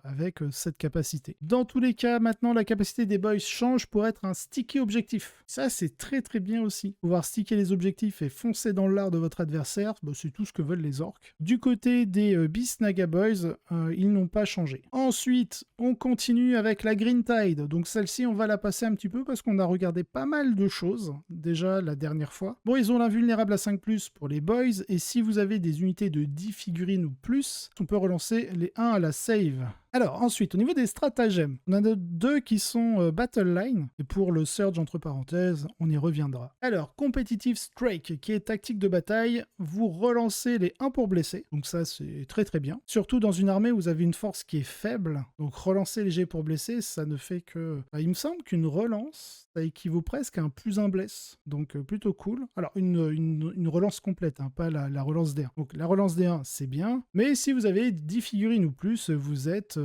avec cette capacité. Dans tous les cas, maintenant, la capacité des boys change pour être un sticky objectif. Ça, c'est très très bien aussi. Pouvoir sticker les objectifs et foncer dans l'art de votre adversaire, c'est tout ce que veulent les orques. Du côté des Beast Naga Boys, ils n'ont pas changé. Ensuite, on continue avec la Green Tide. Donc celle-ci, on va la passer un petit peu parce qu'on a regardé pas mal de choses déjà la dernière fois. Bon, ils ont l'invulnérable à 5+, pour les Boys, et si vous avez des unités de 10 figurines ou plus, on peut relancer les 1 à la save. Alors, ensuite, au niveau des stratagèmes, on a 2 qui sont Battle Line, et pour le Surge, entre parenthèses, on y reviendra. Alors, Competitive Strike, qui est tactique de bataille, vous relancez les 1 pour blesser, donc ça, c'est très très bien. Surtout dans une armée où vous avez une force qui est faible, donc relancer les jets pour blesser, ça ne fait que... il me semble qu'une relance, ça équivaut presque à un +1 bless, donc plutôt cool. Alors, une relance complète, hein, pas la relance D1. Donc, la relance D1, c'est bien, mais si vous avez 10 figurines ou plus, vous êtes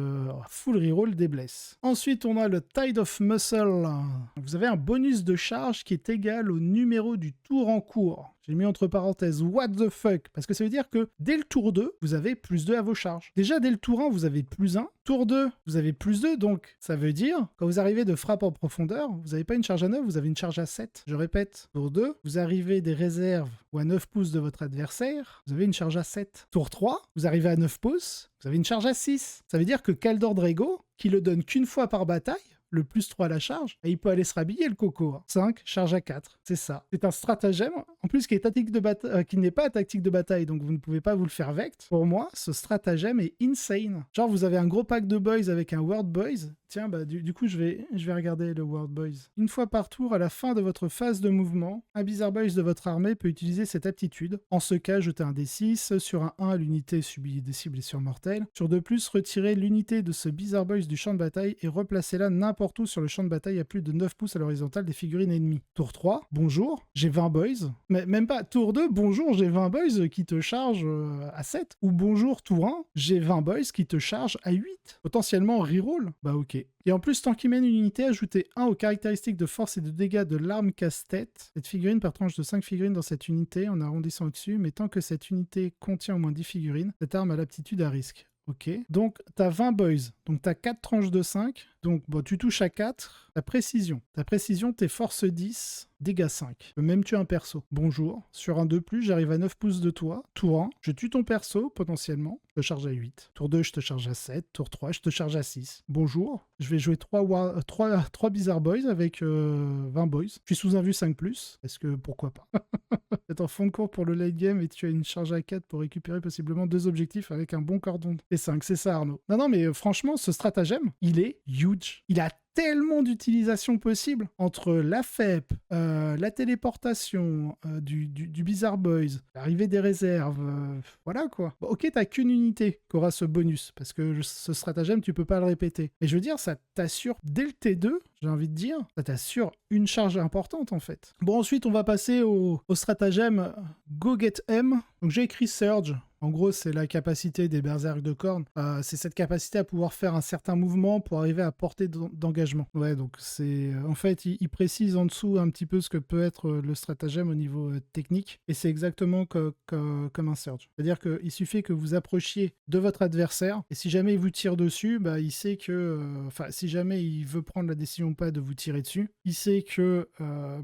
full reroll des blesses. Ensuite, on a le Tide of Muscle. Vous avez un bonus de charge qui est égal au numéro du tour en cours. J'ai mis entre parenthèses what the fuck, parce que ça veut dire que dès le tour 2, vous avez +2 à vos charges. Déjà, dès le tour 1, vous avez +1. Tour 2, vous avez +2, donc ça veut dire, quand vous arrivez de frappe en profondeur, vous n'avez pas une charge à 9, vous avez une charge à 7. Je répète, tour 2, vous arrivez des réserves ou à 9 pouces de votre adversaire, vous avez une charge à 7. Tour 3, vous arrivez à 9 pouces, vous avez une charge à 6. Ça veut dire que Kaldor Drago, qui le donne qu'une fois par bataille, le +3 à la charge, et il peut aller se rhabiller le coco. 5, charge à 4, c'est ça. C'est un stratagème, en plus qui est qui n'est pas tactique de bataille, donc vous ne pouvez pas vous le faire vect. Pour moi, ce stratagème est insane. Genre, vous avez un gros pack de boys avec un World Boys. Tiens, du coup, je vais regarder le World Boys. Une fois par tour, à la fin de votre phase de mouvement, un Bizarre Boys de votre armée peut utiliser cette aptitude. En ce cas, jetez un D6. Sur un 1, l'unité subit des cibles et sur mortels. Sur 2+, retirez l'unité de ce Bizarre Boys du champ de bataille et replacez-la n'importe où sur le champ de bataille à plus de 9 pouces à l'horizontale des figurines ennemies. Tour 3, bonjour, j'ai 20 boys. Mais même pas, tour 2, bonjour, j'ai 20 boys qui te chargent à 7. Ou bonjour, tour 1, j'ai 20 boys qui te chargent à 8. Potentiellement reroll. Bah ok. Et en plus, tant qu'il mène une unité, ajoutez 1 aux caractéristiques de force et de dégâts de l'arme casse-tête. Cette figurine par tranche de 5 figurines dans cette unité en arrondissant au-dessus, mais tant que cette unité contient au moins 10 figurines, cette arme a l'aptitude à risque. Ok, donc tu as 20 boys, donc tu as 4 tranches de 5, donc tu touches à 4, ta précision, t'es force 10, dégâts 5. Tu peux même tuer un perso. Bonjour, sur un 2+, j'arrive à 9 pouces de toi, tour 1, je tue ton perso potentiellement, je te charge à 8, tour 2, je te charge à 7, tour 3, je te charge à 6. Bonjour, je vais jouer 3 Bizarre Boys avec 20 boys, je suis sous un vue 5+, parce que pourquoi pas. C'est en fond de cours pour le late game et tu as une charge à 4 pour récupérer possiblement 2 objectifs avec un bon cordon. Et 5, c'est ça Arnaud. Non, mais franchement, ce stratagème, il est huge. Il a tellement d'utilisations possibles entre la FEP, la téléportation, du Bizarre Boys, l'arrivée des réserves, voilà quoi. Bon, ok, t'as qu'une unité qui aura ce bonus, parce que ce stratagème, tu peux pas le répéter. Mais je veux dire, ça t'assure, dès le T2, j'ai envie de dire, ça t'assure une charge importante en fait. Bon, ensuite, on va passer au stratagème Go Get M. Donc j'ai écrit Surge. En gros, c'est la capacité des berserk de Khorne. C'est cette capacité à pouvoir faire un certain mouvement pour arriver à portée d'engagement. Ouais, donc c'est... En fait, il précise en dessous un petit peu ce que peut être le stratagème au niveau technique. Et c'est exactement comme un Surge. C'est-à-dire qu'il suffit que vous approchiez de votre adversaire. Et si jamais il vous tire dessus, il sait que... si jamais il veut prendre la décision ou pas de vous tirer dessus, il sait que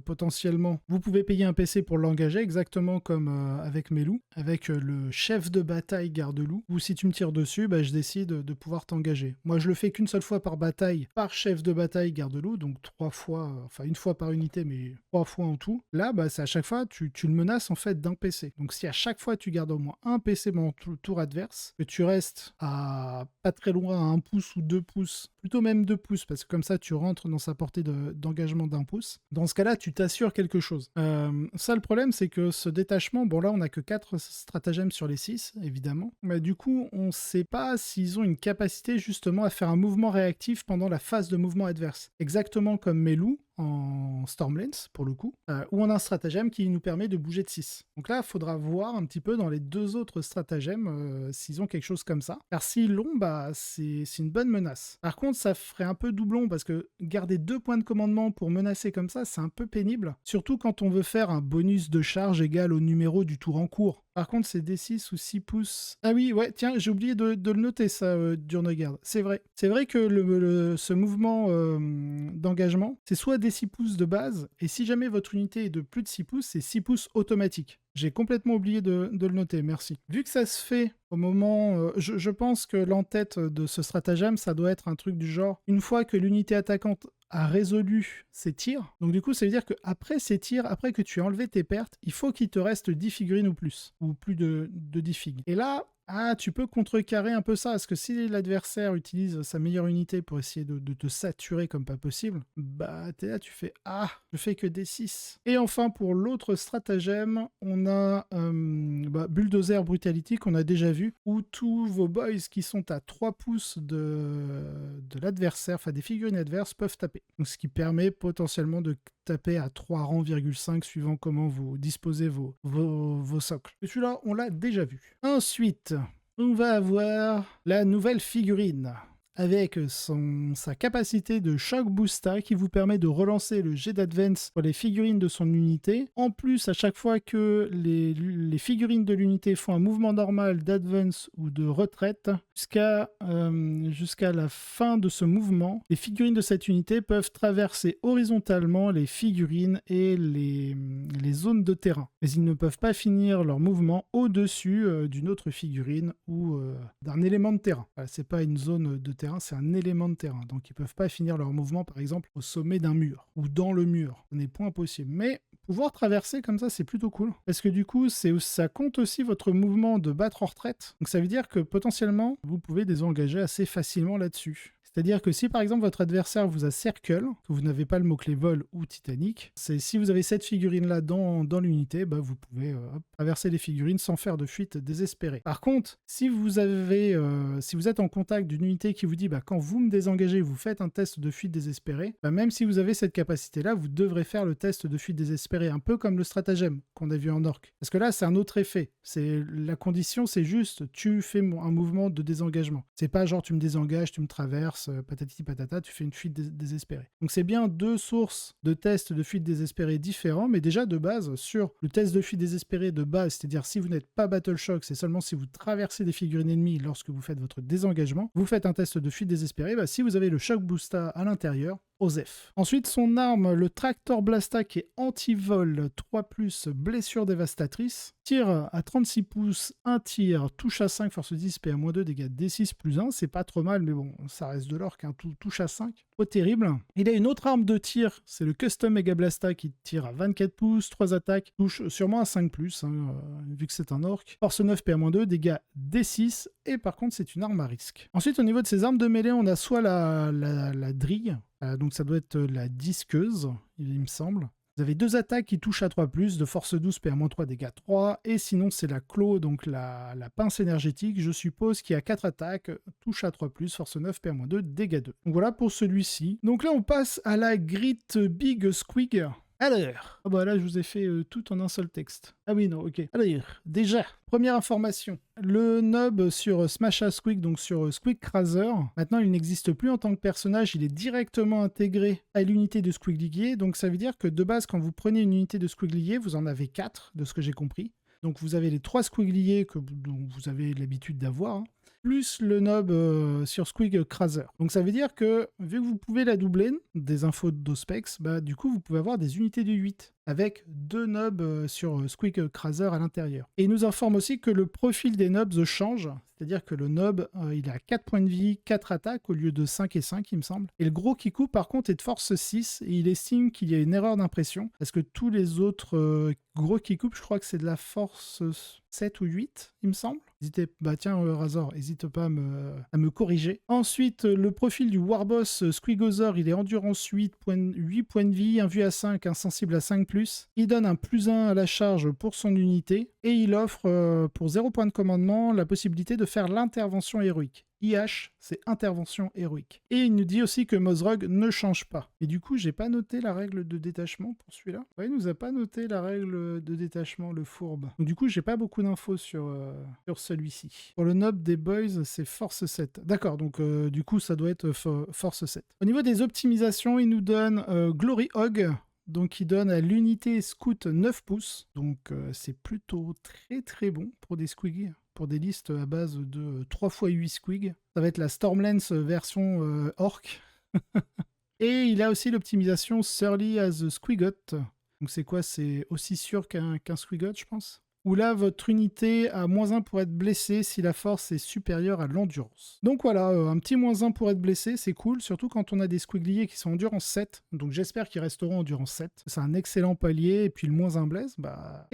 potentiellement, vous pouvez payer un PC pour l'engager, exactement comme avec Melou, avec le chef chef de bataille garde-loup, ou si tu me tires dessus, bah, je décide de pouvoir t'engager. Moi, je le fais qu'une seule fois par bataille, par chef de bataille garde-loup, donc 3 fois, enfin une fois par unité, mais 3 fois en tout. Là, bah, c'est à chaque fois, tu le menaces en fait d'un PC. Donc si à chaque fois tu gardes au moins un PC pendant tout le tour adverse, que tu restes à pas très loin, à 1 pouce ou 2 pouces, plutôt même 2 pouces, parce que comme ça tu rentres dans sa portée d'engagement d'1 pouce, dans ce cas-là, tu t'assures quelque chose. Ça, le problème, c'est que ce détachement, bon là, on n'a que 4 stratagèmes sur les 6, évidemment, mais du coup, on ne sait pas s'ils ont une capacité justement à faire un mouvement réactif pendant la phase de mouvement adverse. Exactement comme mes loups, en Stormlands, pour le coup, où on a un stratagème qui nous permet de bouger de 6. Donc là, il faudra voir un petit peu dans les 2 autres stratagèmes s'ils ont quelque chose comme ça. Car s'ils l'ont, bah, c'est une bonne menace. Par contre, ça ferait un peu doublon, parce que garder 2 points de commandement pour menacer comme ça, c'est un peu pénible. Surtout quand on veut faire un bonus de charge égal au numéro du tour en cours. Par contre, c'est D6 ou 6 pouces. Ah oui, ouais, tiens, j'ai oublié de le noter, ça, Durnoguard. C'est vrai. C'est vrai que ce mouvement d'engagement, c'est soit des 6 pouces de base, et si jamais votre unité est de plus de 6 pouces, c'est 6 pouces automatique. J'ai complètement oublié de le noter, merci. Vu que ça se fait au moment... je pense que l'entête de ce stratagème, ça doit être un truc du genre, une fois que l'unité attaquante a résolu ses tirs, donc du coup ça veut dire qu'après ces tirs, après que tu aies enlevé tes pertes, il faut qu'il te reste 10 figurines ou plus de 10 figues. Et là, tu peux contrecarrer un peu ça, parce que si l'adversaire utilise sa meilleure unité pour essayer de te saturer comme pas possible, bah t'es là, tu fais je fais que des 6. Et enfin, pour l'autre stratagème, on a Bulldozer Brutality qu'on a déjà vu, où tous vos boys qui sont à 3 pouces de l'adversaire, enfin des figurines adverses, peuvent taper. Donc, ce qui permet potentiellement de taper à 3 rangs,5 suivant comment vous disposez vos socles. Et celui-là, on l'a déjà vu. Ensuite, on va avoir la nouvelle figurine avec sa capacité de Shock Boosta qui vous permet de relancer le jet d'advance pour les figurines de son unité. En plus, à chaque fois que les figurines de l'unité font un mouvement normal d'advance ou de retraite, jusqu'à la fin de ce mouvement, les figurines de cette unité peuvent traverser horizontalement les figurines et les zones de terrain. Mais ils ne peuvent pas finir leur mouvement au-dessus d'une autre figurine ou d'un élément de terrain. Voilà, c'est pas une zone de terrain, c'est un élément de terrain. Donc ils peuvent pas finir leur mouvement, par exemple, au sommet d'un mur ou dans le mur. Ce n'est point possible. Mais pouvoir traverser comme ça, c'est plutôt cool. Parce que du coup, ça compte aussi votre mouvement de battre en retraite. Donc ça veut dire que potentiellement, vous pouvez désengager assez facilement là-dessus. C'est-à-dire que si par exemple votre adversaire vous a circle, que vous n'avez pas le mot-clé vol ou Titanic, c'est si vous avez cette figurine-là dans l'unité, bah, vous pouvez traverser les figurines sans faire de fuite désespérée. Par contre, si vous êtes en contact d'une unité qui vous dit quand vous me désengagez, vous faites un test de fuite désespérée, même si vous avez cette capacité-là, vous devrez faire le test de fuite désespérée, un peu comme le stratagème qu'on a vu en orc. Parce que là, c'est un autre effet. La condition, c'est juste, tu fais un mouvement de désengagement. C'est pas genre tu me désengages, tu me traverses, patati patata, tu fais une fuite désespérée. Donc c'est bien 2 sources de tests de fuite désespérée différents, mais déjà de base, sur le test de fuite désespérée de base, c'est-à-dire si vous n'êtes pas Battle Shock, c'est seulement si vous traversez des figurines ennemies lorsque vous faites votre désengagement, vous faites un test de fuite désespérée, si vous avez le Shock Boosta à l'intérieur, Osef. Ensuite, son arme, le Tractor Blasta qui est anti-vol, 3+, blessure dévastatrice. Tir à 36 pouces, un tir, touche à 5, force 10, PA-2, dégâts D6 plus 1. C'est pas trop mal, mais bon, ça reste de l'orc, touche à 5. Pas terrible. Il a une autre arme de tir, c'est le Custom Mega Blasta qui tire à 24 pouces, 3 attaques, touche sûrement à 5+, vu que c'est un orc. Force 9, PA-2, dégâts D6, et par contre, c'est une arme à risque. Ensuite, au niveau de ses armes de mêlée, on a soit la drille, donc ça doit être la disqueuse, il me semble. Vous avez 2 attaques qui touchent à 3+, de force 12, PA-3, dégâts 3, et sinon c'est la claw, donc la pince énergétique, je suppose, qui a 4 attaques, touche à 3+, force 9, PA-2, dégâts 2. Donc voilà pour celui-ci. Donc là on passe à la Grit Big Squig. Alors, là je vous ai fait tout en un seul texte. Ah oui, non, ok. Alors, déjà, première information. Le nob sur Smash Squig, donc sur Squig Crazer, maintenant il n'existe plus en tant que personnage, il est directement intégré à l'unité de Squiglier, donc ça veut dire que de base, quand vous prenez une unité de Squiglier, vous en avez 4, de ce que j'ai compris. Donc vous avez les 3 Squigliers dont vous avez l'habitude d'avoir, plus le nob sur Squig Crazer. Donc ça veut dire que, vu que vous pouvez la doubler, des infos d'Ospex, du coup vous pouvez avoir des unités de 8. avec 2 nobs sur Squeak Crazer à l'intérieur. Et il nous informe aussi que le profil des nobs change, c'est-à-dire que le nob, il a 4 points de vie, 4 attaques au lieu de 5 et 5, il me semble. Et le gros Kiku, par contre, est de force 6, et il estime qu'il y a une erreur d'impression, parce que tous les autres gros Kiku, je crois que c'est de la force 7 ou 8, il me semble. Bah tiens, Razor, n'hésite pas à me corriger. Ensuite, le profil du Warboss Squigozor, il est endurance 8 points de vie, un vue à 5, insensible à 5+. Il donne un +1 à la charge pour son unité, et il offre pour 0 point de commandement la possibilité de faire l'intervention héroïque. IH, c'est intervention héroïque. Et il nous dit aussi que Mozrog ne change pas. Et du coup, j'ai pas noté la règle de détachement pour celui-là. Ouais, il nous a pas noté la règle de détachement, le fourbe. Donc du coup, j'ai pas beaucoup d'infos sur celui-ci. Pour le nob des boys, c'est force 7. D'accord, donc du coup, ça doit être force 7. Au niveau des optimisations, il nous donne Glory Hog. Donc il donne à l'unité scout 9 pouces. Donc c'est plutôt très très bon pour des squiggy, pour des listes à base de 3 x 8 squig. Ça va être la Stormlance version orc. Et il a aussi l'optimisation Surly as Squigot. Donc c'est quoi? C'est aussi sûr qu'un Squigot, je pense. Où là, votre unité a -1 pour être blessée si la force est supérieure à l'endurance. Donc voilà, un petit -1 pour être blessé, c'est cool, surtout quand on a des squigliers qui sont endurance 7. Donc j'espère qu'ils resteront endurance 7. C'est un excellent palier, et puis le -1 blesse, bah...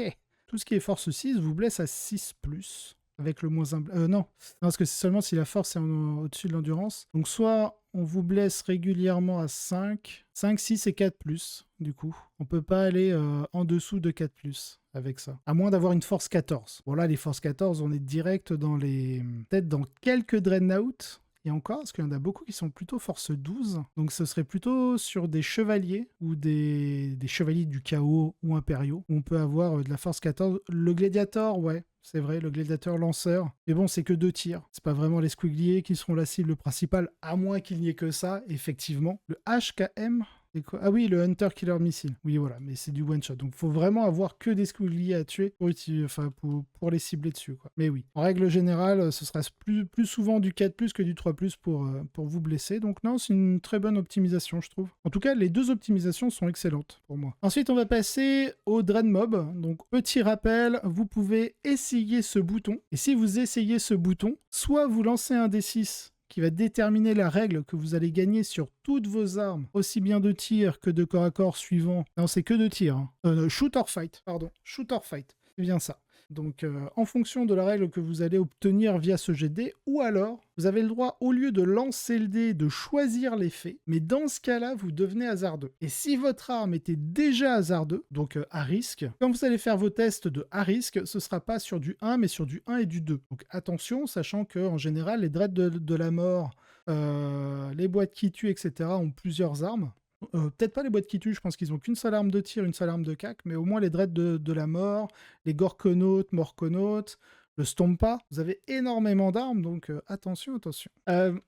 Tout ce qui est force 6 vous blesse à 6+. Avec le -1... non, parce que c'est seulement si la force est au-dessus de l'endurance. Donc soit on vous blesse régulièrement à 5, 6 et 4+, du coup. On peut pas aller en dessous de 4+, avec ça. À moins d'avoir une force 14. Bon là, les forces 14, on est direct dans les... Peut-être dans quelques Dreadnought. Et encore, parce qu'il y en a beaucoup qui sont plutôt force 12. Donc ce serait plutôt sur des chevaliers ou des chevaliers du chaos ou impériaux, où on peut avoir de la force 14. Le gladiator, ouais, c'est vrai, le gladiateur lanceur. Mais bon, c'est que 2 tirs. C'est pas vraiment les squigliers qui seront la cible principale, à moins qu'il n'y ait que ça, effectivement. Le HKM... c'est quoi? Ah oui, le Hunter Killer Missile. Oui, voilà, mais c'est du one-shot. Donc, il faut vraiment avoir que des squigliers à tuer pour les cibler dessus, quoi. Mais oui, en règle générale, ce sera plus souvent du 4+, que du 3+, pour vous blesser. Donc non, c'est une très bonne optimisation, je trouve. En tout cas, les 2 optimisations sont excellentes pour moi. Ensuite, on va passer au Dread Mob. Donc, petit rappel, vous pouvez essayer ce bouton. Et si vous essayez ce bouton, soit vous lancez un D6 qui va déterminer la règle que vous allez gagner sur toutes vos armes, aussi bien de tir que de corps à corps suivant. Non, c'est que de tir. Hein. Shoot or fight, pardon. Shoot or fight, c'est bien ça. Donc, en fonction de la règle que vous allez obtenir via ce jet de dés, ou alors, vous avez le droit, au lieu de lancer le dé, de choisir l'effet, mais dans ce cas-là, vous devenez hasardeux. Et si votre arme était déjà hasardeux, donc à risque, quand vous allez faire vos tests de à risque, ce ne sera pas sur du 1, mais sur du 1 et du 2. Donc attention, sachant qu'en général, les dreads de la mort, les boîtes qui tuent, etc., ont plusieurs armes. Peut-être pas les boîtes qui tuent, je pense qu'ils ont qu'une seule arme de tir, une seule arme de cac, mais au moins les dreads de la mort, les gorconautes, morconautes, le stompa, vous avez énormément d'armes, donc attention.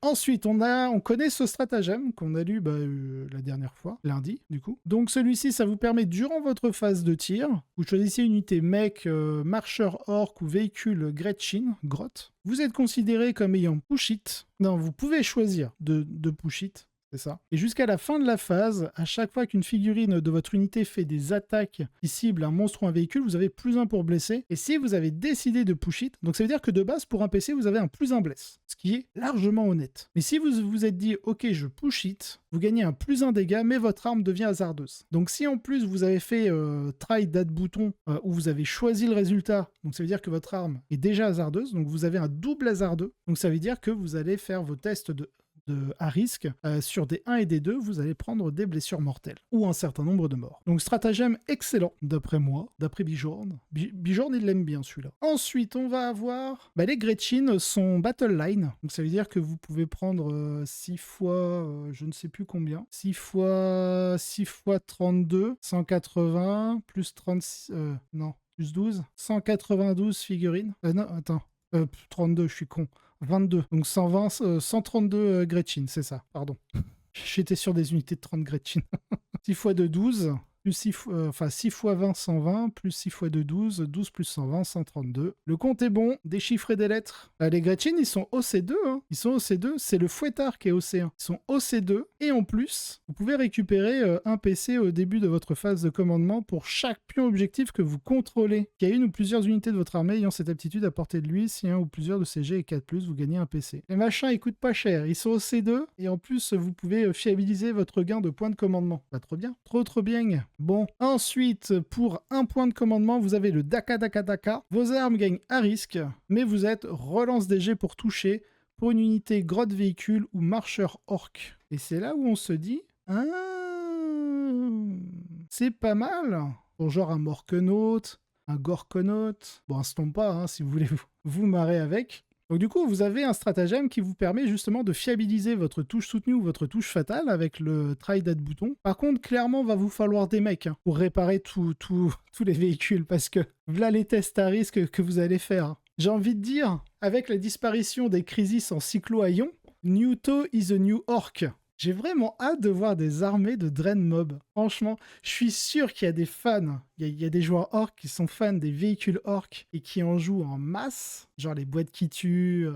Ensuite, on connaît ce stratagème qu'on a lu la dernière fois, lundi, du coup. Donc celui-ci, ça vous permet, durant votre phase de tir, vous choisissez une unité mech, marcheur orc ou véhicule Gretchin, grotte. Vous êtes considéré comme ayant push it. Non, vous pouvez choisir de push it. C'est ça. Et jusqu'à la fin de la phase, à chaque fois qu'une figurine de votre unité fait des attaques qui ciblent un monstre ou un véhicule, vous avez +1 pour blesser. Et si vous avez décidé de push it, donc ça veut dire que de base, pour un PC, vous avez un +1 bless, ce qui est largement honnête. Mais si vous vous êtes dit, ok, je push it, vous gagnez un +1 dégâts, mais votre arme devient hasardeuse. Donc si en plus vous avez fait try that bouton, où vous avez choisi le résultat, donc ça veut dire que votre arme est déjà hasardeuse, donc vous avez un double hasardeux, donc ça veut dire que vous allez faire vos tests à risque, sur des 1 et des 2, vous allez prendre des blessures mortelles, ou un certain nombre de morts. Donc stratagème excellent, d'après moi, d'après Bijorn. Bijorn, il l'aime bien celui-là. Ensuite, on va avoir... les Gretchin sont battle line, donc ça veut dire que vous pouvez prendre 6 fois, je ne sais plus combien, 6 fois 32, 180, plus 36... non, plus 12, 192 figurines. Non, attends, 32, je suis con. 22, donc 120, 132 Gretchin, c'est ça, pardon. J'étais sur des unités de 30 Gretchin. 6 fois de 12, plus 6 fois 20, 120, plus 6 fois de 12, 12 plus 120, 132. Le compte est bon, déchiffrer des lettres. Les Gretchin, ils sont OC2, hein. Ils sont OC2, c'est le fouettard qui est OC1. Ils sont OC2, Et en plus, vous pouvez récupérer un PC au début de votre phase de commandement pour chaque pion objectif que vous contrôlez. Qu'il y a une ou plusieurs unités de votre armée ayant cette aptitude à portée de lui, si un ou plusieurs de ces G est 4+, vous gagnez un PC. Les machins, ils coûtent pas cher, ils sont au C2, et en plus, vous pouvez fiabiliser votre gain de points de commandement. Pas trop bien. Trop bien. Bon, ensuite, pour un point de commandement, vous avez le Daka Daka Daka. Vos armes gagnent à risque, mais vous êtes relance des G pour toucher, pour une unité grotte véhicule ou marcheur orc. Et c'est là où on se dit, ah, c'est pas mal. Pour genre un morquenaute, un gorconaute. Bon, un stompa, hein, si vous voulez vous marrer avec. Donc du coup, vous avez un stratagème qui vous permet justement de fiabiliser votre touche soutenue ou votre touche fatale avec le try that bouton. Par contre, clairement, va vous falloir des mecs hein, pour réparer tous les véhicules parce que voilà les tests à risque que vous allez faire. J'ai envie de dire, avec la disparition des crises en cyclo à ion, Newto is a new orc. J'ai vraiment hâte de voir des armées de Drain Mob. Franchement, je suis sûr qu'il y a des fans, il y a des joueurs orcs qui sont fans des véhicules orcs et qui en jouent en masse, genre les boîtes qui tuent,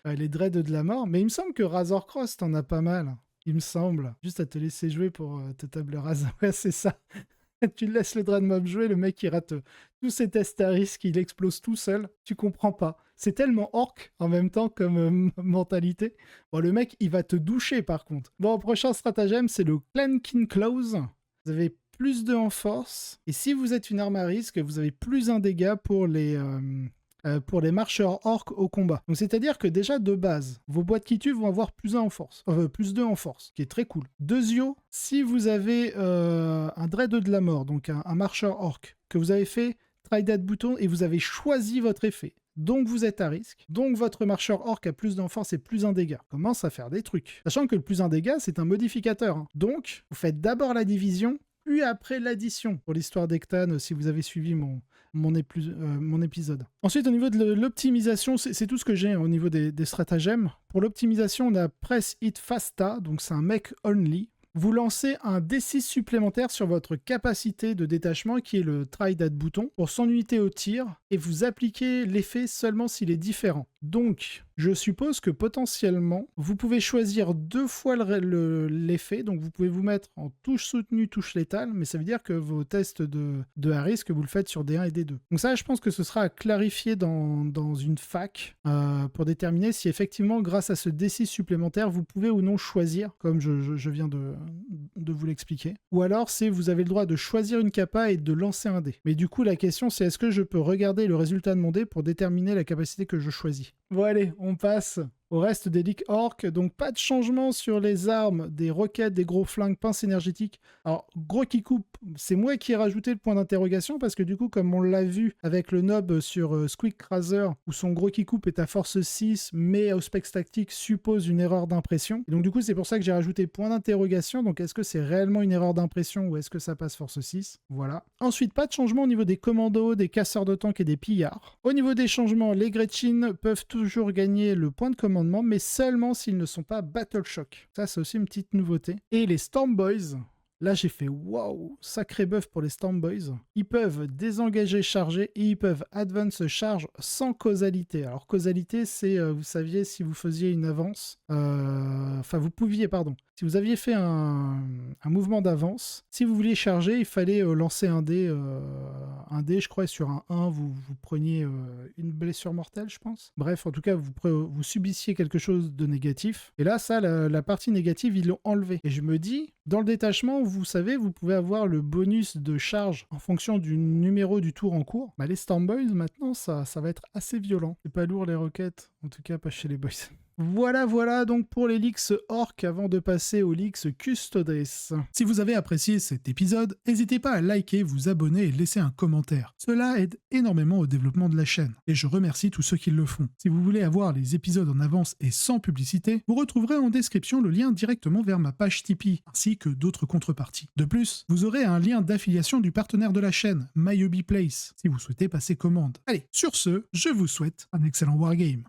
les dreads de la mort. Mais il me semble que Razor Cross, t'en as pas mal. Il me semble. Juste à te laisser jouer pour te table rase. Ouais, c'est ça. Tu laisses le Drain Mob jouer, le mec il rate tous ses tests à risque, il explose tout seul. Tu comprends pas. C'est tellement orc en même temps comme mentalité. Bon, le mec, il va te doucher par contre. Bon, prochain stratagème, c'est le Clanking Claws. Vous avez plus 2 en force. Et si vous êtes une arme à risque, vous avez plus 1 dégât pour les marcheurs orcs au combat. Donc c'est-à-dire que déjà de base, vos boîtes qui tuent vont avoir plus 1 en force. Plus 2 en force, qui est très cool. Deuxio, si vous avez un Dread de la mort, donc un marcheur orc, que vous avez fait try that bouton et vous avez choisi votre effet. Donc vous êtes à risque, donc votre marcheur orc a plus d'enfance et plus un dégât. Commence à faire des trucs. Sachant que le plus un dégât, c'est un modificateur. Hein. Donc, vous faites d'abord la division, puis après l'addition. Pour l'histoire d'Ectane, si vous avez suivi mon épisode. Ensuite, au niveau de l'optimisation, c'est tout ce que j'ai hein, au niveau des stratagèmes. Pour l'optimisation, on a Press It Fasta, donc c'est un mech only. Vous lancez un D6 supplémentaire sur votre capacité de détachement qui est le try that bouton pour son unité au tir et vous appliquez l'effet seulement s'il est différent. Donc, je suppose que potentiellement, vous pouvez choisir 2 fois l'effet, donc vous pouvez vous mettre en touche soutenue, touche létale, mais ça veut dire que vos tests de à risque, vous le faites sur D1 et D2. Donc ça, je pense que ce sera à clarifier dans une fac pour déterminer si effectivement, grâce à ce D6 supplémentaire, vous pouvez ou non choisir, comme je viens de vous l'expliquer. Ou alors, c'est vous avez le droit de choisir une capa et de lancer un dé. Mais du coup, la question, c'est est-ce que je peux regarder le résultat de mon dé pour déterminer la capacité que je choisis? Bon allez, on passe au reste des leaks orc. Donc pas de changement sur les armes, des roquettes, des gros flingues, pinces énergétiques. Alors gros qui coupe, c'est moi qui ai rajouté le point d'interrogation parce que du coup comme on l'a vu avec le nob sur Squeak Crazer où son gros qui coupe est à force 6 mais Auspex Tactique suppose une erreur d'impression. Et donc du coup c'est pour ça que j'ai rajouté point d'interrogation. Donc est-ce que c'est réellement une erreur d'impression ou est-ce que ça passe force 6? Voilà. Ensuite pas de changement au niveau des commandos, des casseurs de tanks et des pillards. Au niveau des changements, les Gretchen peuvent toujours gagner le point de commandement mais seulement s'ils ne sont pas Battle Shock. Ça, c'est aussi une petite nouveauté. Et les Storm Boys, là, j'ai fait waouh, sacré buff pour les Storm Boys. Ils peuvent désengager, charger et ils peuvent advance charge sans causalité. Alors, causalité, c'est, vous saviez, si vous faisiez une avance, enfin, vous pouviez, pardon. Si vous aviez fait un mouvement d'avance, si vous vouliez charger, il fallait lancer un dé, je crois, et sur un 1, vous preniez une blessure mortelle, je pense. Bref, en tout cas, vous subissiez quelque chose de négatif. Et là, ça, la partie négative, ils l'ont enlevé. Et je me dis, dans le détachement, vous savez, vous pouvez avoir le bonus de charge en fonction du numéro du tour en cours. Bah, les Storm Boys, maintenant, ça va être assez violent. C'est pas lourd, les roquettes. En tout cas, pas chez les boys. Voilà donc pour les leaks orc avant de passer aux leaks custodes. Si vous avez apprécié cet épisode, n'hésitez pas à liker, vous abonner et laisser un commentaire. Cela aide énormément au développement de la chaîne et je remercie tous ceux qui le font. Si vous voulez avoir les épisodes en avance et sans publicité, vous retrouverez en description le lien directement vers ma page Tipeee ainsi que d'autres contreparties. De plus, vous aurez un lien d'affiliation du partenaire de la chaîne, MyHobbyPlace, si vous souhaitez passer commande. Allez, sur ce, je vous souhaite un excellent wargame.